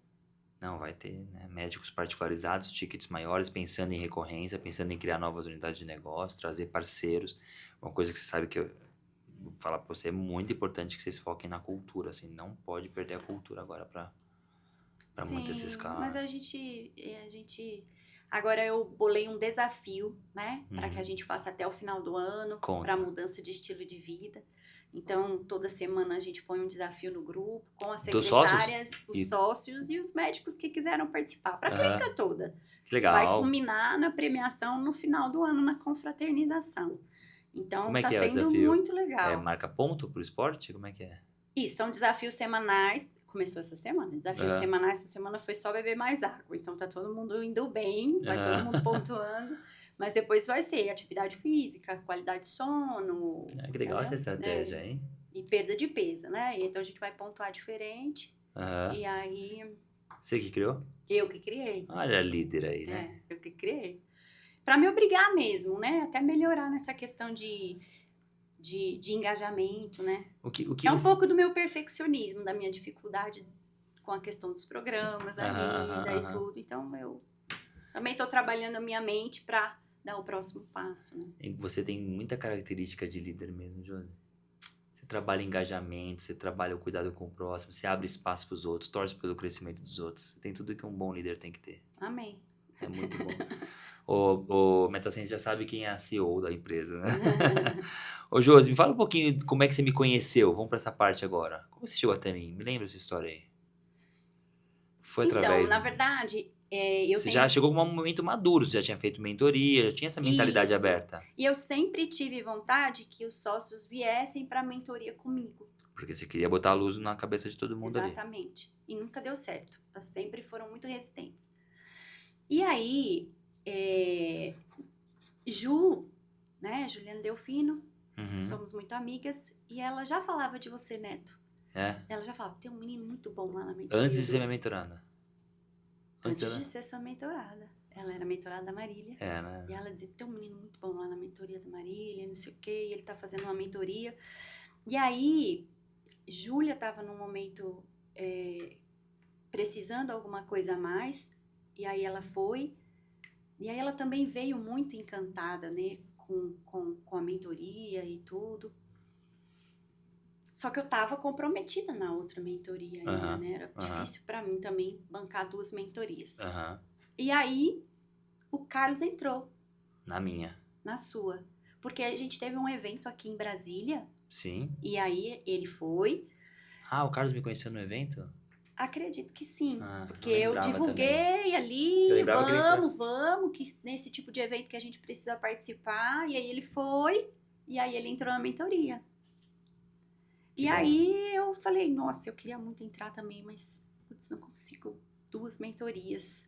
Não, vai ter, né, médicos particularizados, tickets maiores, pensando em recorrência, pensando em criar novas unidades de negócio, trazer parceiros. Uma coisa que você sabe que eu vou falar para você, é muito importante que vocês foquem na cultura, assim, não pode perder a cultura agora para manter essa escala. Mas a gente... Agora eu bolei um desafio, né? Para que a gente faça até o final do ano, para mudança de estilo de vida. Então, toda semana a gente põe um desafio no grupo, com as secretárias, os sócios e os médicos que quiseram participar, para a clínica toda. Que legal. Vai culminar na premiação no final do ano, na confraternização. Então, como é tá que é sendo o desafio? muito legal. Marca ponto pro esporte? Como é que é? Isso, são desafios semanais. Começou essa semana. Desafios semanais, essa semana foi só beber mais água. Então, tá todo mundo indo bem, vai todo mundo pontuando. Mas depois vai ser atividade física, qualidade de sono. Que legal essa estratégia, hein? E perda de peso, né? Então, a gente vai pontuar diferente. E aí... Você que criou? Eu que criei. Olha a líder aí, né? Eu que criei. Pra me obrigar mesmo, né? Até melhorar nessa questão de engajamento, né? O que um pouco do meu perfeccionismo, da minha dificuldade com a questão dos programas, da vida e tudo. Então, eu também tô trabalhando a minha mente pra dar o próximo passo, né? E você tem muita característica de líder mesmo, Josi. Você trabalha engajamento, você trabalha o cuidado com o próximo, você abre espaço para os outros, torce pelo crescimento dos outros. Você tem tudo que um bom líder tem que ter. Amém. É muito bom. O MetaSense já sabe quem é a CEO da empresa, né? Ô, Josi, me fala um pouquinho como é que você me conheceu. Vamos para essa parte agora. Como você chegou até mim? Me lembra essa história aí. Foi através... Então, na verdade, Você já chegou com um momento maduro, você já tinha feito mentoria, já tinha essa mentalidade Isso. aberta. E eu sempre tive vontade que os sócios viessem para a mentoria comigo. Porque você queria botar a luz na cabeça de todo mundo ali. Exatamente. E nunca deu certo. Elas sempre foram muito resistentes. E aí, né, Juliana Delfino, somos muito amigas, e ela já falava de você, Neto. Ela já falava, tem um menino muito bom lá na mentoria. Antes de ser minha mentorada. Antes de ser sua mentorada. Ela era mentorada da Marília. Né? E ela dizia, tem um menino muito bom lá na mentoria da Marília, não sei o quê, e ele tá fazendo uma mentoria. E aí, Júlia tava num momento precisando alguma coisa a mais, e aí ela foi. E aí ela também veio muito encantada, né, com a mentoria e tudo. Só que eu tava comprometida na outra mentoria ainda, né? Era difícil pra mim também bancar 2 mentorias. E aí, o Carlos entrou. Na minha. Na sua. Porque a gente teve um evento aqui em Brasília. Sim. E aí, ele foi. Ah, o Carlos me conheceu no evento? Acredito que sim. Porque eu divulguei também. ali, vamos, que nesse tipo de evento que a gente precisa participar. E aí, ele foi. E aí, ele entrou na mentoria. E aí eu falei, nossa, eu queria muito entrar também, mas putz, não consigo 2 mentorias.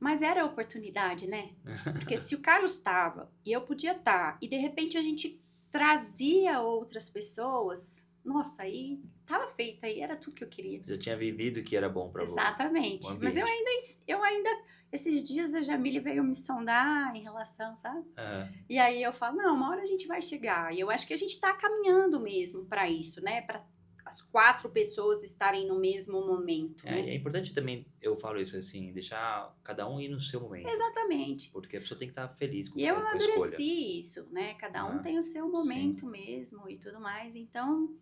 Mas era a oportunidade, né? Porque se o Carlos estava e eu podia estar, e de repente a gente trazia outras pessoas, nossa, aí tava feita, aí era tudo que eu queria. Você já tinha vivido o que era bom pra você. Exatamente. Mas eu ainda, esses dias a Jamile veio me sondar em relação, sabe? E aí eu falo, não, uma hora a gente vai chegar. E eu acho que a gente tá caminhando mesmo pra isso, né? Pra as 4 pessoas estarem no mesmo momento, né? É importante também, eu falo isso assim, deixar cada um ir no seu momento. Exatamente. Porque a pessoa tem que estar feliz com a escolha. E eu amadureci escolha. isso, né? Cada um tem o seu momento mesmo e tudo mais. Então...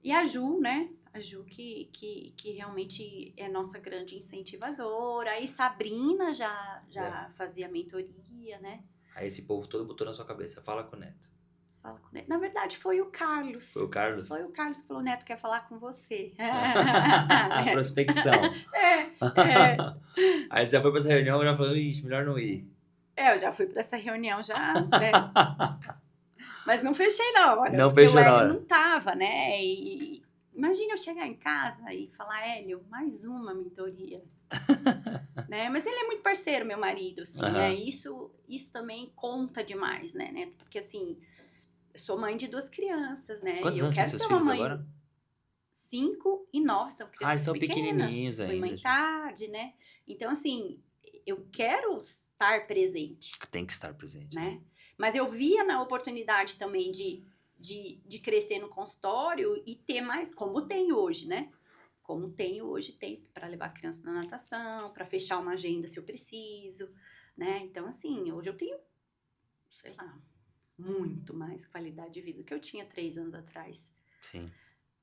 E a Ju, né? A Ju que realmente é nossa grande incentivadora. Aí Sabrina já fazia mentoria, né? Aí esse povo todo botou na sua cabeça, fala com o Neto. Fala com o Neto. Na verdade, foi o Carlos. Foi o Carlos? Foi o Carlos que falou, Neto quer falar com você. A prospecção. Aí você já foi pra essa reunião e já falou, ixi, melhor não ir. Eu já fui pra essa reunião já, né? Mas não fechei na hora. Não fechou na hora. O Hélio não tava, né? E imagina eu chegar em casa e falar, Hélio, mais uma mentoria. Né? Mas ele é muito parceiro, meu marido, assim, né? Isso também conta demais, né? Porque, assim, eu sou mãe de 2 crianças, né? Quantos eu anos quero tem ser seus uma filhos mãe... agora? 5 e 9, são crianças eles são pequenas. pequenininhos ainda. Fui mãe tarde, né? Então, assim, eu quero estar presente. Tem que estar presente. Né? Mas eu via na oportunidade também de crescer no consultório e ter mais, como tem hoje, né? Como tenho hoje, tem para levar a criança na natação, para fechar uma agenda se eu preciso, né? Então, assim, hoje eu tenho, sei lá, muito mais qualidade de vida do que eu tinha 3 anos atrás. Sim.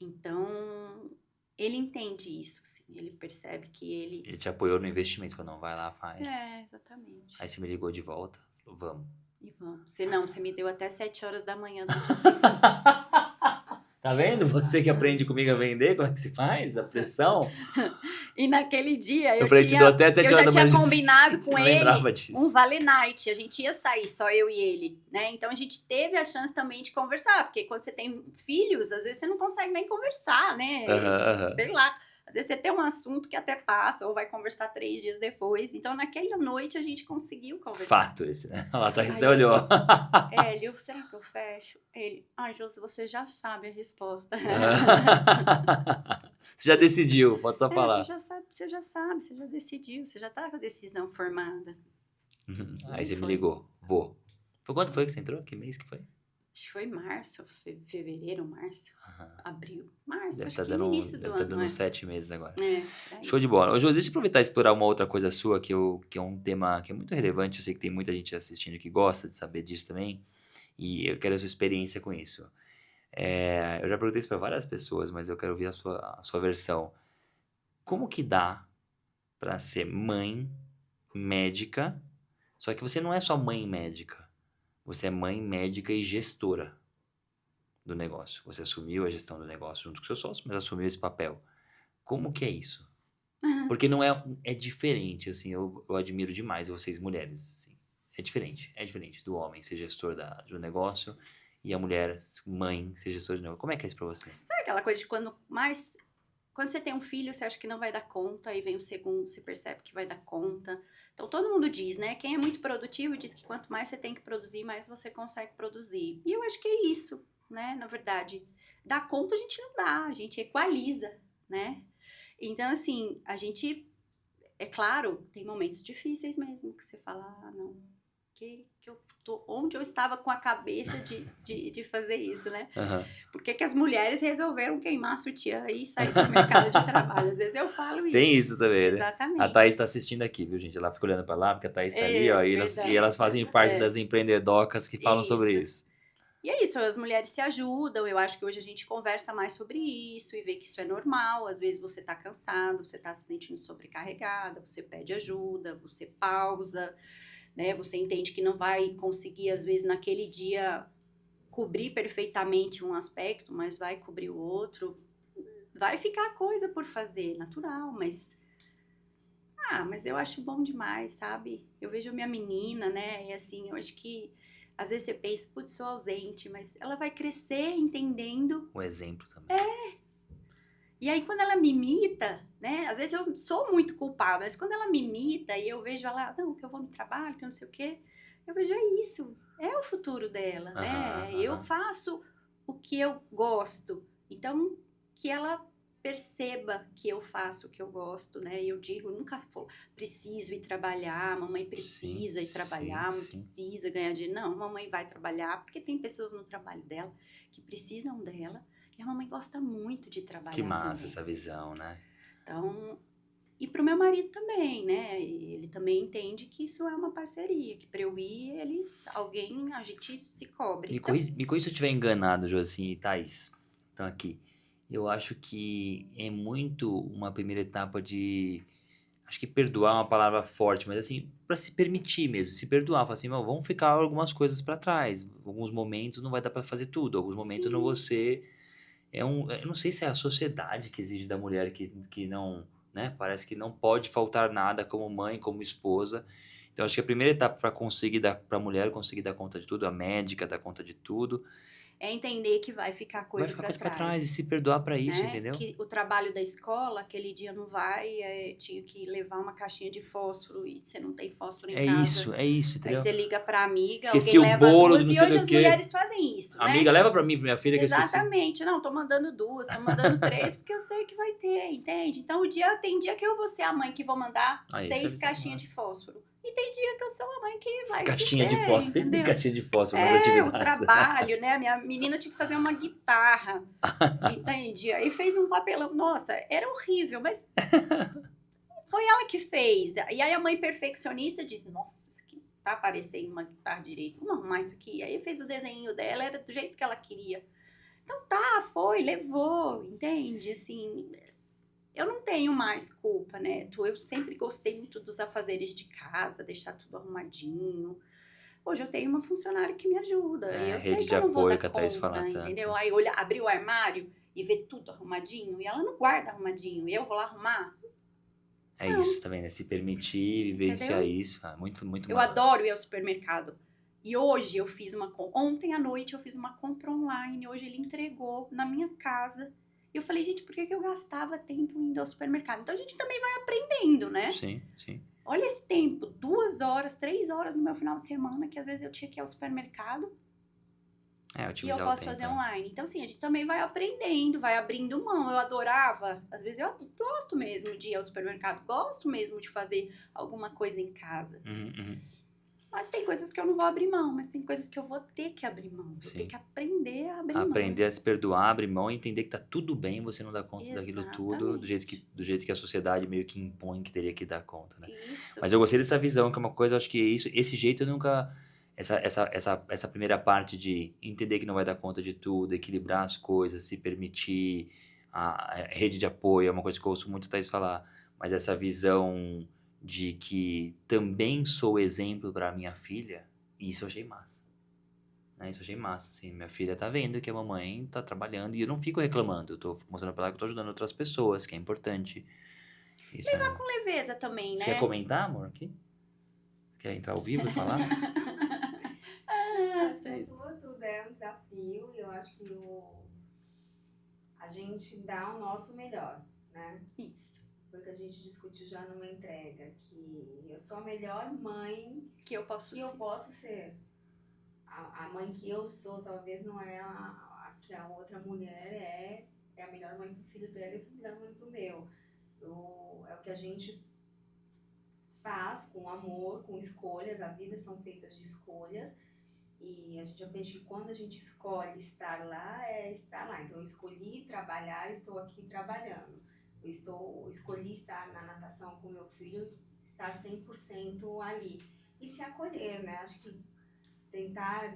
Então, ele entende isso, assim, ele percebe que ele... Ele te apoiou no investimento, falou, não, vai lá, faz. Exatamente. Aí você me ligou de volta, falou, vamos. E vamos. Você me deu até 7 horas da manhã do dia Tá vendo? Você que aprende comigo a vender, como é que se faz? A pressão. E naquele dia eu falei, te dou até 7 horas da manhã. Eu já tinha combinado com ele disso. um Vale Night. A gente ia sair, só eu e ele, né? Então a gente teve a chance também de conversar, porque quando você tem filhos, às vezes você não consegue nem conversar, né? Sei lá. Às vezes você tem um assunto que até passa, ou vai conversar 3 dias depois. Então, naquela noite, a gente conseguiu conversar. Fato esse, né? Lá tá até olhou. Hélio, será que eu fecho? Ele, Josi, você já sabe a resposta. Você já decidiu, pode só falar. Você já decidiu, você já tá com a decisão formada. Aí você me ligou, vou. Quando foi que você entrou? Que mês que foi? Acho que foi março, fevereiro, março, abril, março, deve acho que no início do ano. Deve estar dando 7 meses agora. É. Show de bola. Ô, Jô, deixa eu aproveitar e explorar uma outra coisa sua, que é um tema que é muito relevante. Eu sei que tem muita gente assistindo que gosta de saber disso também. E eu quero a sua experiência com isso. Eu já perguntei isso para várias pessoas, mas eu quero ouvir a sua versão. Como que dá para ser mãe médica, só que você não é só mãe médica. Você é mãe, médica e gestora do negócio. Você assumiu a gestão do negócio junto com seu sócio, mas assumiu esse papel. Como que é isso? Porque não é diferente, assim, eu admiro demais vocês mulheres, assim. É diferente do homem ser gestor do negócio e a mulher, mãe, ser gestor de negócio. Como é que é isso pra você? Sabe aquela coisa de quando você tem um filho, você acha que não vai dar conta, aí vem o segundo, você percebe que vai dar conta. Então todo mundo diz, né? Quem é muito produtivo diz que quanto mais você tem que produzir, mais você consegue produzir. E eu acho que é isso, né? Na verdade, dar conta a gente não dá, a gente equaliza, né? Então, assim, a gente, é claro, tem momentos difíceis mesmo, que você fala, ah, não, que eu tô, onde eu estava com a cabeça de fazer isso, né? Aham. Por que as mulheres resolveram queimar a sutiã e sair do mercado de trabalho? Às vezes eu falo Tem isso. isso também, né? A Thaís Exatamente. tá assistindo aqui, viu, gente? Ela fica olhando pra lá, porque a Thaís tá ali, ó, É, e elas verdade. fazem parte É, das empreendedocas que falam sobre isso. isso. E é isso, as mulheres se ajudam. Eu acho que hoje a gente conversa mais sobre isso e vê que isso é normal. Às vezes você tá cansado, você tá se sentindo sobrecarregada, você pede ajuda, você pausa, né? Você entende que não vai conseguir, às vezes, naquele dia cobrir perfeitamente um aspecto, mas vai cobrir o outro. Vai ficar coisa por fazer, natural, mas eu acho bom demais, sabe? Eu vejo a minha menina, né? E assim, eu acho que às vezes você pensa, putz, sou ausente, mas ela vai crescer entendendo. Um exemplo também. E aí, quando ela me imita, né? Às vezes eu sou muito culpada, mas quando ela me imita e eu vejo ela, não, que eu vou no trabalho, que eu não sei o quê, eu vejo, é isso, é o futuro dela, né? Eu Aham. faço o que eu gosto, então que ela perceba que eu faço o que eu gosto, né? E eu digo, nunca preciso ir trabalhar, mamãe Sim, precisa ir sim, trabalhar, mamãe sim. precisa ganhar dinheiro. Não, mamãe vai trabalhar, porque tem pessoas no trabalho dela que precisam dela. E a mamãe gosta muito de Que trabalhar massa também. essa visão, né? Então, e pro meu marido também, né? Ele também entende que isso é uma parceria, que para eu ir, a gente se cobre. Então, Me corrija se eu estiver enganado, Joacim e Thaís. Então, aqui. Eu acho que é muito uma primeira etapa de. Acho que perdoar é uma palavra forte, mas assim, pra se permitir mesmo, se perdoar. Falar assim, "Meu, vamos ficar algumas coisas pra trás. Alguns momentos não vai dar pra fazer tudo. Alguns momentos eu não vou sim, ser. Eu não sei se é a sociedade que exige da mulher que não. Né? Parece que não pode faltar nada como mãe, como esposa. Então, acho que a primeira etapa para conseguir dar para a mulher conseguir dar conta de tudo, a médica dar conta de tudo, é entender que vai ficar vai coisa ficar para coisa para trás e trás. se perdoar para isso, Né? entendeu? Que o trabalho da escola, aquele dia não vai, tinha que levar uma caixinha de fósforo e você não tem fósforo em casa. É isso, Aí entendeu? você liga para amiga, alguém Esqueci o leva bolo do duas não e sei hoje do as quê. mulheres fazem isso, Amiga, né? leva para mim, pra minha filha que eu esqueci. Exatamente. Não, tô mandando duas, tô mandando três, porque eu sei que vai ter, entende? Então, tem dia que eu vou ser a mãe que vou mandar Ah, isso é 6 visão caixinhas de massa. fósforo. E tem dia que eu sou a mãe que vai Caixinha de esquecer, fósforo, sempre tem entendeu? caixinha de fósforo nas É, o atividades. trabalho, né? Minha menina tinha que fazer uma guitarra, entende? Aí fez um papelão. Nossa, era horrível, mas foi ela que fez. E aí a mãe perfeccionista disse: Nossa, isso aqui tá parecendo uma guitarra direito. Vamos arrumar isso aqui. Aí fez o desenho dela, era do jeito que ela queria. Então tá, foi, levou, entende? Assim, eu não tenho mais culpa, né? Eu sempre gostei muito dos afazeres de casa, deixar tudo arrumadinho. Hoje eu tenho uma funcionária que me ajuda. E É, eu sei rede que de eu não vou apoio dar que a Thaís fala conta, tanto. entendeu? Aí abrir o armário e ver tudo arrumadinho, e ela não guarda arrumadinho, e eu vou lá arrumar. É Não, isso também, né? Se permitir, vivenciar entendeu? isso. Ah, muito, muito Eu maneiro. adoro ir ao supermercado. E hoje eu fiz ontem à noite eu fiz uma compra online, hoje ele entregou na minha casa. E eu falei, gente, por que eu gastava tempo indo ao supermercado? Então a gente também vai aprendendo, né? Sim, sim. Olha esse tempo, 2 horas, 3 horas no meu final de semana, que às vezes eu tinha que ir ao supermercado É, e eu otimizar o posso tempo, fazer é. online. Então, assim, a gente também vai aprendendo, vai abrindo mão. Eu adorava, às vezes eu gosto mesmo de ir ao supermercado, gosto mesmo de fazer alguma coisa em casa. Uhum. Mas tem coisas que eu não vou abrir mão, mas tem coisas que eu vou ter que abrir mão. Vou ter Sim. que aprender a abrir mão. Aprender a se perdoar, abrir mão e entender que tá tudo bem você não dar conta daquilo tudo Exatamente. do jeito que a sociedade meio que impõe que teria que dar conta, né? Isso. Mas eu gostei dessa visão, que é uma coisa, acho que esse jeito eu nunca. Essa primeira parte de entender que não vai dar conta de tudo, equilibrar as coisas, se permitir, a rede de apoio é uma coisa que eu ouço muito a Thaís falar, mas essa visão de que também sou exemplo para minha filha, isso eu achei massa. Né? Isso eu achei massa, assim, minha filha tá vendo que a mamãe tá trabalhando e eu não fico reclamando, eu tô mostrando pra ela que eu tô ajudando outras pessoas, que é importante. Isso Levar com leveza também, Você né? quer comentar, amor, aqui? Quer entrar ao vivo e falar? Acho que tudo é um desafio e eu acho que a gente dá o nosso melhor, né? Isso. Foi o que a gente discutiu já numa entrega, que eu sou a melhor mãe Que eu posso que ser. eu posso ser. A mãe que eu sou talvez não é a que a outra mulher é a melhor mãe pro filho dela e eu sou a melhor mãe pro meu. É o que a gente faz com amor, com escolhas, a vida são feitas de escolhas e a gente aprende que quando a gente escolhe estar lá, é estar lá. Então eu escolhi trabalhar, estou aqui trabalhando. Escolhi estar na natação com meu filho, estar 100% ali. E se acolher, né? Acho que tentar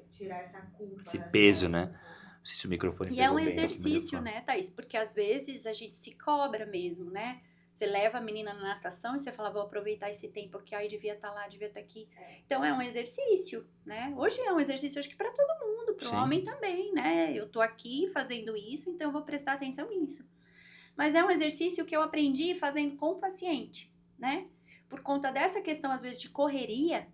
tirar essa culpa. Esse das peso, costas, né? Não sei se o microfone E é pegou um bem, exercício, mas eu né, Thaís? Porque às vezes a gente se cobra mesmo, né? Você leva a menina na natação e você fala, vou aproveitar esse tempo aqui, aí devia estar lá, devia estar aqui. Então é um exercício, né? Hoje é um exercício, acho que para todo mundo, para o Sim. homem também, né? Eu tô aqui fazendo isso, então eu vou prestar atenção nisso. Mas é um exercício que eu aprendi fazendo com o paciente, né? Por conta dessa questão, às vezes, de correria,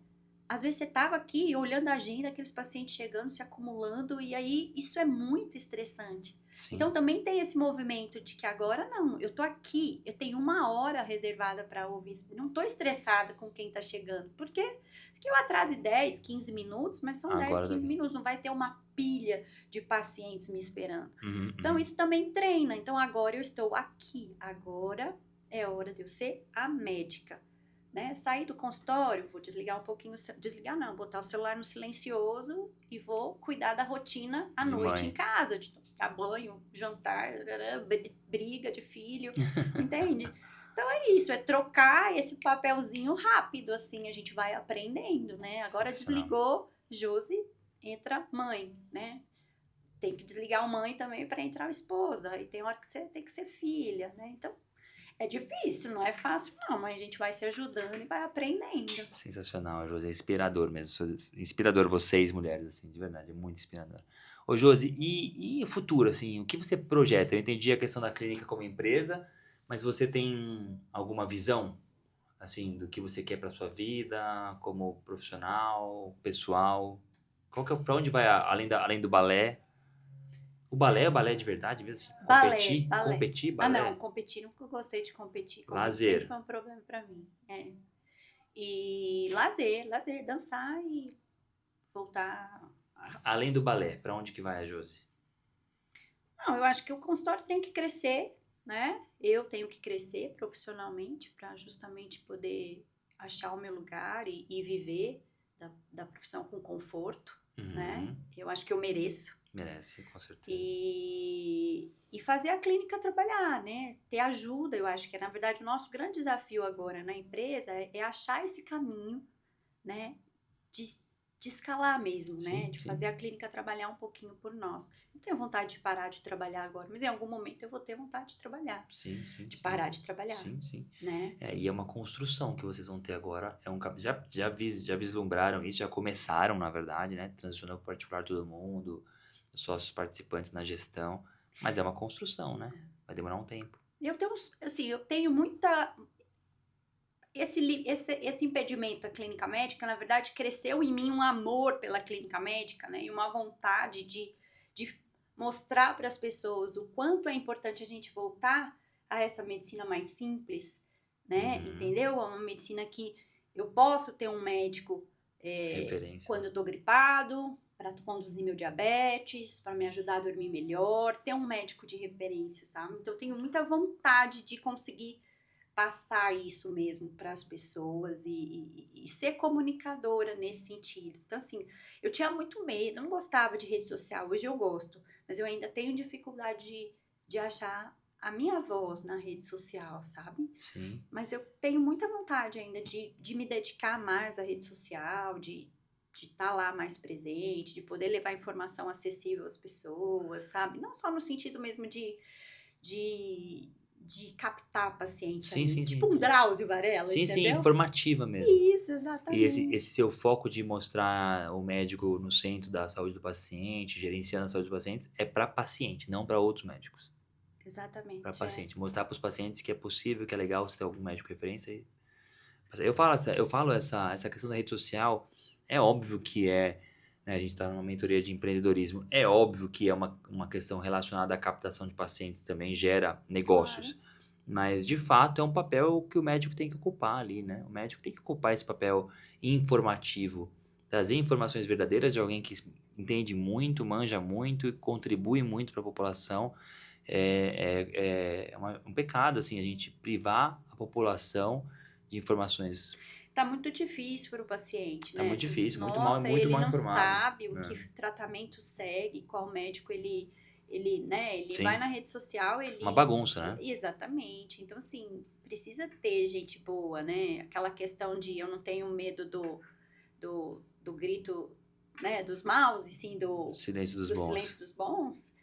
às vezes você tava aqui olhando a agenda, aqueles pacientes chegando, se acumulando, e aí isso é muito estressante. Sim. Então também tem esse movimento de que agora não, eu tô aqui, eu tenho 1 hora reservada para ouvir isso, não tô estressada com quem tá chegando, porque eu atrase 10, 15 minutos, mas são 10, Agora 15 minutos, não vai ter uma pilha de pacientes me esperando. Uhum, Então isso também treina, então agora eu estou aqui, agora é hora de eu ser a médica. Né? Sair do consultório, vou desligar um pouquinho, desligar não, botar o celular no silencioso e vou cuidar da rotina à De noite mãe. em casa, de tomar banho, jantar, briga de filho, entende? Então é isso, é trocar esse papelzinho rápido, assim, a gente vai aprendendo, né? Agora Sensacional. desligou, Josi, entra mãe, né? Tem que desligar o mãe também para entrar a esposa, aí tem hora que você tem que ser filha, né? Então é difícil, não é fácil não, mas a gente vai se ajudando e vai aprendendo. Sensacional, Josi, é inspirador mesmo. Inspirador vocês, mulheres, assim, de verdade, é muito inspirador. Ô, Josi, e o futuro, assim, o que você projeta? Eu entendi a questão da clínica como empresa, mas você tem alguma visão, assim, do que você quer para sua vida, como profissional, pessoal? Para onde vai, além do balé? O balé é balé de verdade mesmo? Assim, Balé. Competir, Ah, balé? não, competir, nunca gostei de competir. Lazer. Sempre foi um problema pra mim. É. E lazer, dançar e voltar. Além do balé, para onde que vai a Josi? Não, eu acho que o consultório tem que crescer, né? Eu tenho que crescer profissionalmente para justamente poder achar o meu lugar e viver da profissão com conforto, né? Eu acho que eu mereço. Merece, com certeza. E fazer a clínica trabalhar, né? Ter ajuda, eu acho que na verdade o nosso grande desafio agora na empresa é achar esse caminho, né? De escalar mesmo, né? Sim, De sim. fazer a clínica trabalhar um pouquinho por nós. Não tenho vontade de parar de trabalhar agora, mas em algum momento eu vou ter vontade de trabalhar. Sim, sim. De parar de trabalhar, Sim, sim. né? E é uma construção que vocês vão ter agora. Já vislumbraram isso, já começaram, na verdade, né? Transicionou para particular todo mundo, sócios participantes na gestão. Mas é uma construção, né? Vai demorar um tempo. Eu tenho muita... Esse impedimento da clínica médica, na verdade, cresceu em mim um amor pela clínica médica, né? E uma vontade de mostrar para as pessoas o quanto é importante a gente voltar a essa medicina mais simples, né? Entendeu? Uma medicina que eu posso ter um médico Referência. quando eu tô gripado, para conduzir meu diabetes, para me ajudar a dormir melhor, ter um médico de referência, sabe? Então, eu tenho muita vontade de conseguir passar isso mesmo para as pessoas e ser comunicadora nesse sentido. Então, assim, eu tinha muito medo, eu não gostava de rede social, hoje eu gosto, mas eu ainda tenho dificuldade de achar a minha voz na rede social, sabe? Sim. Mas eu tenho muita vontade ainda de me dedicar mais à rede social, de estar lá mais presente, de poder levar informação acessível às pessoas, sabe? Não só no sentido mesmo de captar paciente. Sim, ali. sim, Tipo sim. um Drauzio Varela, Sim, entendeu? sim, informativa mesmo. Isso, E exatamente. esse seu foco de mostrar o médico no centro da saúde do paciente, gerenciando a saúde dos pacientes, é para paciente, não para outros médicos. Exatamente. Para paciente. Mostrar para os pacientes que é possível, que é legal você ter algum médico de referência. Eu falo essa questão da rede social, é óbvio que né, a gente está numa mentoria de empreendedorismo, é óbvio que é uma questão relacionada à captação de pacientes também, gera negócios. Claro. Mas, de fato, é um papel que o médico tem que ocupar ali, né? O médico tem que ocupar esse papel informativo, trazer informações verdadeiras de alguém que entende muito, manja muito e contribui muito para a população. Um pecado, assim, a gente privar a população de informações. Tá muito difícil para o paciente, Tá né? muito difícil, Nossa, muito ele mal não informado. sabe o que tratamento segue, qual médico ele Sim. vai na rede social, ele... Uma bagunça, né? Exatamente. Então, assim, precisa ter gente boa, né? Aquela questão de eu não tenho medo do grito, né, dos maus, e sim do Silêncio dos bons. silêncio dos bons.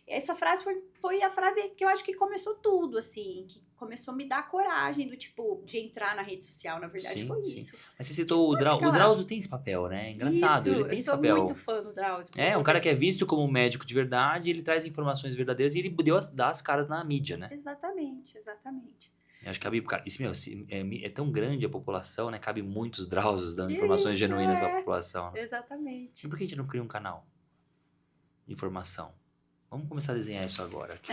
Essa frase foi a frase que eu acho que começou tudo, assim, que começou a me dar coragem do tipo, de entrar na rede social, na verdade, Sim, foi sim. isso. Mas você citou o Drauzio. O Drauzio tem esse papel, né? Engraçado, Isso, ele tem eu esse sou papel. muito fã do Drauzio. É, um cara que é visto como médico de verdade, ele traz informações verdadeiras e ele dá as caras na mídia, né? Exatamente, exatamente. Eu acho que cabe, cara, isso, meu, é tão grande a população, né? Cabe muitos Drauzios dando informações genuínas pra população. Né? Exatamente. E por que a gente não cria um canal de informação? Vamos começar a desenhar isso agora. Aqui.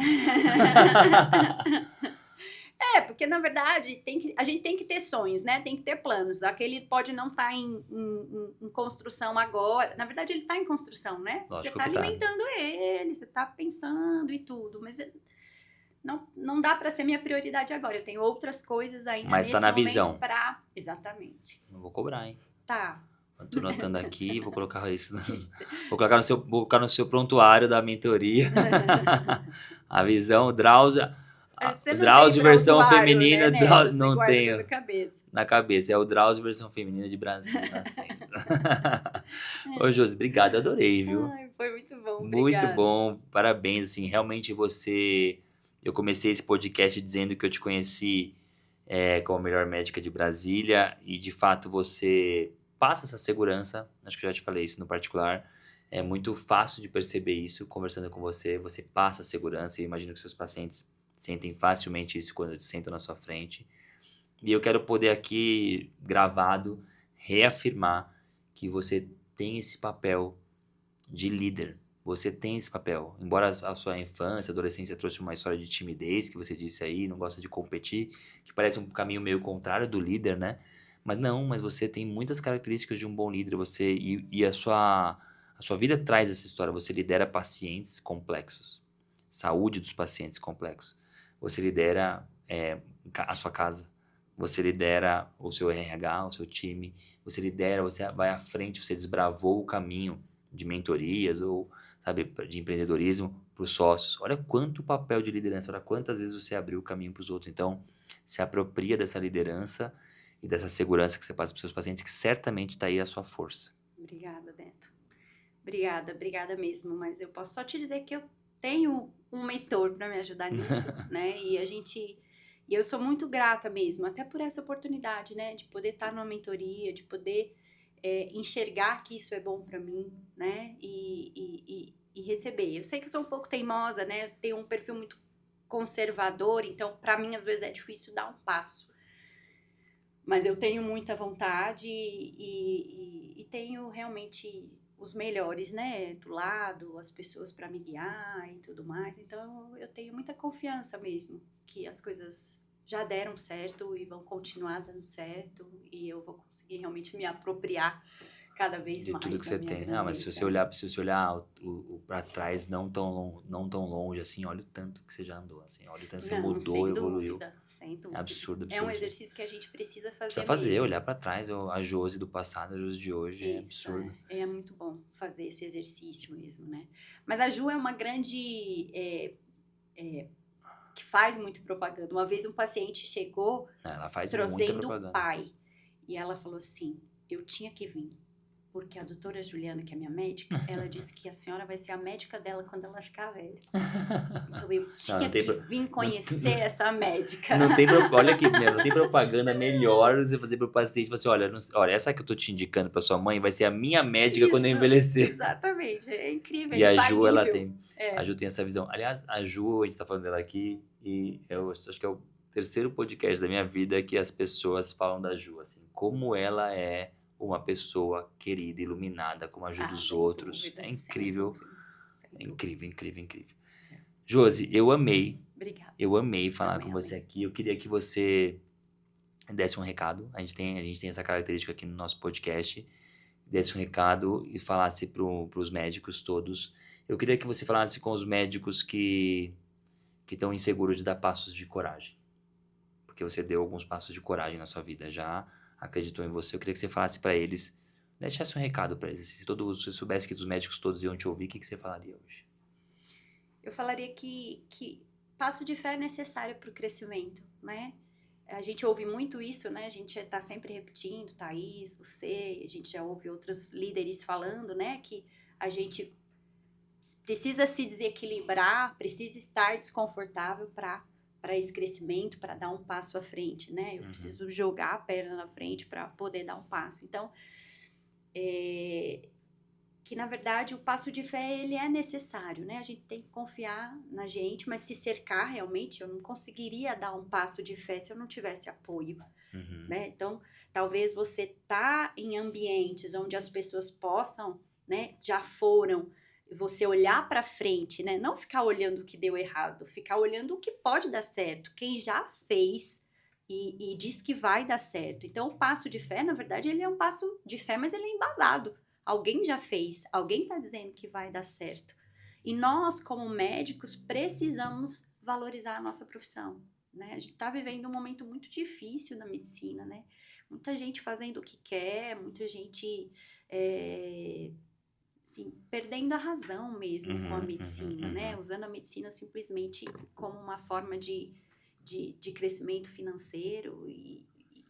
Porque na verdade a gente tem que ter sonhos, né? Tem que ter planos. Aquele pode não estar em construção agora. Na verdade, ele está em construção, né? Lógico você está que tá. alimentando ele, você está pensando e tudo, mas não dá para ser minha prioridade agora. Eu tenho outras coisas ainda mas nesse tá na momento visão. para... Exatamente. Não vou cobrar, hein? Tá. Eu tô notando aqui, vou colocar isso. Vou colocar no seu prontuário da mentoria. A visão, o Drauzio. Você não Drauzio tem versão prontuário, feminina, né, Neto? Você não guarda tenho. tudo na cabeça. Na cabeça, é o Drauzio versão feminina de Brasil nascendo. Ô, Josi, obrigado, adorei, viu? Ai, foi muito bom, Muito obrigada. bom, parabéns, assim, realmente você... Eu comecei esse podcast dizendo que eu te conheci como a melhor médica de Brasília e, de fato, você passa essa segurança, acho que eu já te falei isso no particular, é muito fácil de perceber isso conversando com você, você passa a segurança e eu imagino que seus pacientes sentem facilmente isso quando sentam na sua frente. E eu quero poder aqui, gravado, reafirmar que você tem esse papel de líder. Você tem esse papel. Embora a sua infância, adolescência trouxe uma história de timidez, que você disse aí, não gosta de competir, que parece um caminho meio contrário do líder, né? Mas você tem muitas características de um bom líder. E a sua vida traz essa história. Você lidera pacientes complexos. Saúde dos pacientes complexos. Você lidera a sua casa. Você lidera o seu RH, o seu time. Você lidera, você vai à frente, você desbravou o caminho de mentorias ou, sabe, de empreendedorismo para os sócios. Olha quanto papel de liderança, olha quantas vezes você abriu o caminho para os outros. Então, se apropria dessa liderança e dessa segurança que você passa para os seus pacientes, que certamente está aí a sua força. Obrigada, Neto. Obrigada mesmo. Mas eu posso só te dizer que eu tenho um mentor para me ajudar nisso, né? E eu sou muito grata mesmo, até por essa oportunidade, né? De poder estar numa mentoria, de poder enxergar que isso é bom para mim, né? E receber. Eu sei que eu sou um pouco teimosa, né? Eu tenho um perfil muito conservador, então para mim às vezes é difícil dar um passo. Mas eu tenho muita vontade e tenho realmente os melhores, né, do lado, as pessoas para me guiar e tudo mais. Então eu tenho muita confiança mesmo que as coisas já deram certo e vão continuar dando certo e eu vou conseguir realmente me apropriar cada vez de mais tudo que da você minha tem. Não, mas se você olhar para trás não tão longe assim, olha o tanto que você já andou, assim, olha o tanto que você mudou, evoluiu. Sem dúvida. É absurdo. É um exercício que a gente precisa fazer Precisa fazer, mesmo. olhar para trás, a Josi do passado, a Josi de hoje, é absurdo. É muito bom fazer esse exercício mesmo, né? Mas a Ju é uma grande... que faz muito propaganda. Uma vez um paciente chegou Ela faz trazendo muita propaganda. o pai. E ela falou assim, eu tinha que vir. porque a doutora Juliana, que é minha médica, ela disse que a senhora vai ser a médica dela quando ela ficar velha. Então eu tinha não tem que vir conhecer essa médica. Olha aqui, não tem propaganda melhor você fazer pro paciente, falar assim, olha, essa que eu tô te indicando pra sua mãe vai ser a minha médica quando eu Isso, envelhecer. Exatamente, é incrível, E a Ju, ela infalível. tem, a Ju tem essa visão. Aliás, a Ju, a gente tá falando dela aqui, e eu acho que é o terceiro podcast da minha vida que as pessoas falam da Ju, assim, como ela é uma pessoa querida, iluminada, como ajuda os sem outros. dúvida, É sem incrível, dúvida, sem é dúvida. incrível, incrível, incrível. Josi, eu amei Obrigada. falar Também com você amei. aqui. Eu queria que você desse um recado. A gente tem essa característica aqui no nosso podcast. Desse um recado e falasse pros médicos todos. Eu queria que você falasse com os médicos que estão inseguros de dar passos de coragem. Porque você deu alguns passos de coragem na sua vida, já acreditou em você. Eu queria que você falasse pra eles, deixasse um recado pra eles. Se você soubesse que os médicos todos iam te ouvir, o que você falaria hoje? Eu falaria que passo de fé é necessário para o crescimento, né? A gente ouve muito isso, né? A gente está sempre repetindo, Thaís, você, a gente já ouve outros líderes falando, né? Que a gente precisa se desequilibrar, precisa estar desconfortável para esse crescimento, para dar um passo à frente, né? Eu preciso jogar a perna na frente para poder dar um passo. Então, que na verdade o passo de fé ele é necessário, né? A gente tem que confiar na gente, mas se cercar realmente, eu não conseguiria dar um passo de fé se eu não tivesse apoio, né? Então, talvez você tá em ambientes onde as pessoas possam, né? Já foram, você olhar para frente, né? Não ficar olhando o que deu errado, ficar olhando o que pode dar certo, quem já fez e diz que vai dar certo. Então, o passo de fé, na verdade, ele é um passo de fé, mas ele é embasado. Alguém já fez, alguém está dizendo que vai dar certo. E nós, como médicos, precisamos valorizar a nossa profissão, né? A gente está vivendo um momento muito difícil na medicina, né? Muita gente fazendo o que quer, muita gente assim, perdendo a razão mesmo com a medicina, né? Usando a medicina simplesmente como uma forma de crescimento financeiro.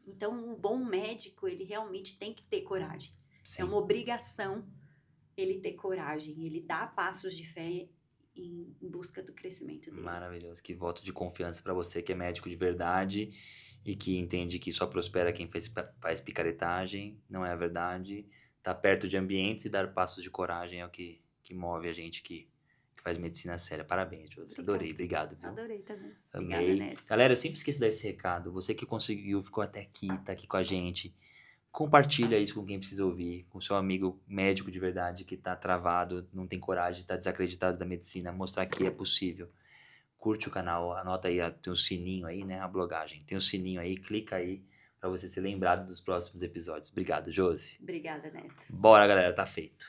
Então, um bom médico, ele realmente tem que ter coragem. Sim. É uma obrigação ele ter coragem, ele dá passos de fé em busca do crescimento dele. Maravilhoso, que voto de confiança para você que é médico de verdade e que entende que só prospera quem faz picaretagem, não é a verdade. Tá perto de ambientes e dar passos de coragem é o que move a gente que faz medicina séria. Parabéns, Josi. Adorei, obrigado. Viu? Adorei também. Amei. Obrigada, Neto. Galera, eu sempre esqueço de dar esse recado. Você que conseguiu, ficou até aqui, tá aqui com a gente. Compartilha isso com quem precisa ouvir, com seu amigo médico de verdade que tá travado, não tem coragem, tá desacreditado da medicina, mostrar que é possível. Curte o canal, anota aí, tem um sininho aí, né, a blogagem. Tem um sininho aí, clica aí pra você ser lembrado dos próximos episódios. Obrigado, Josi. Obrigada, Neto. Bora, galera, tá feito.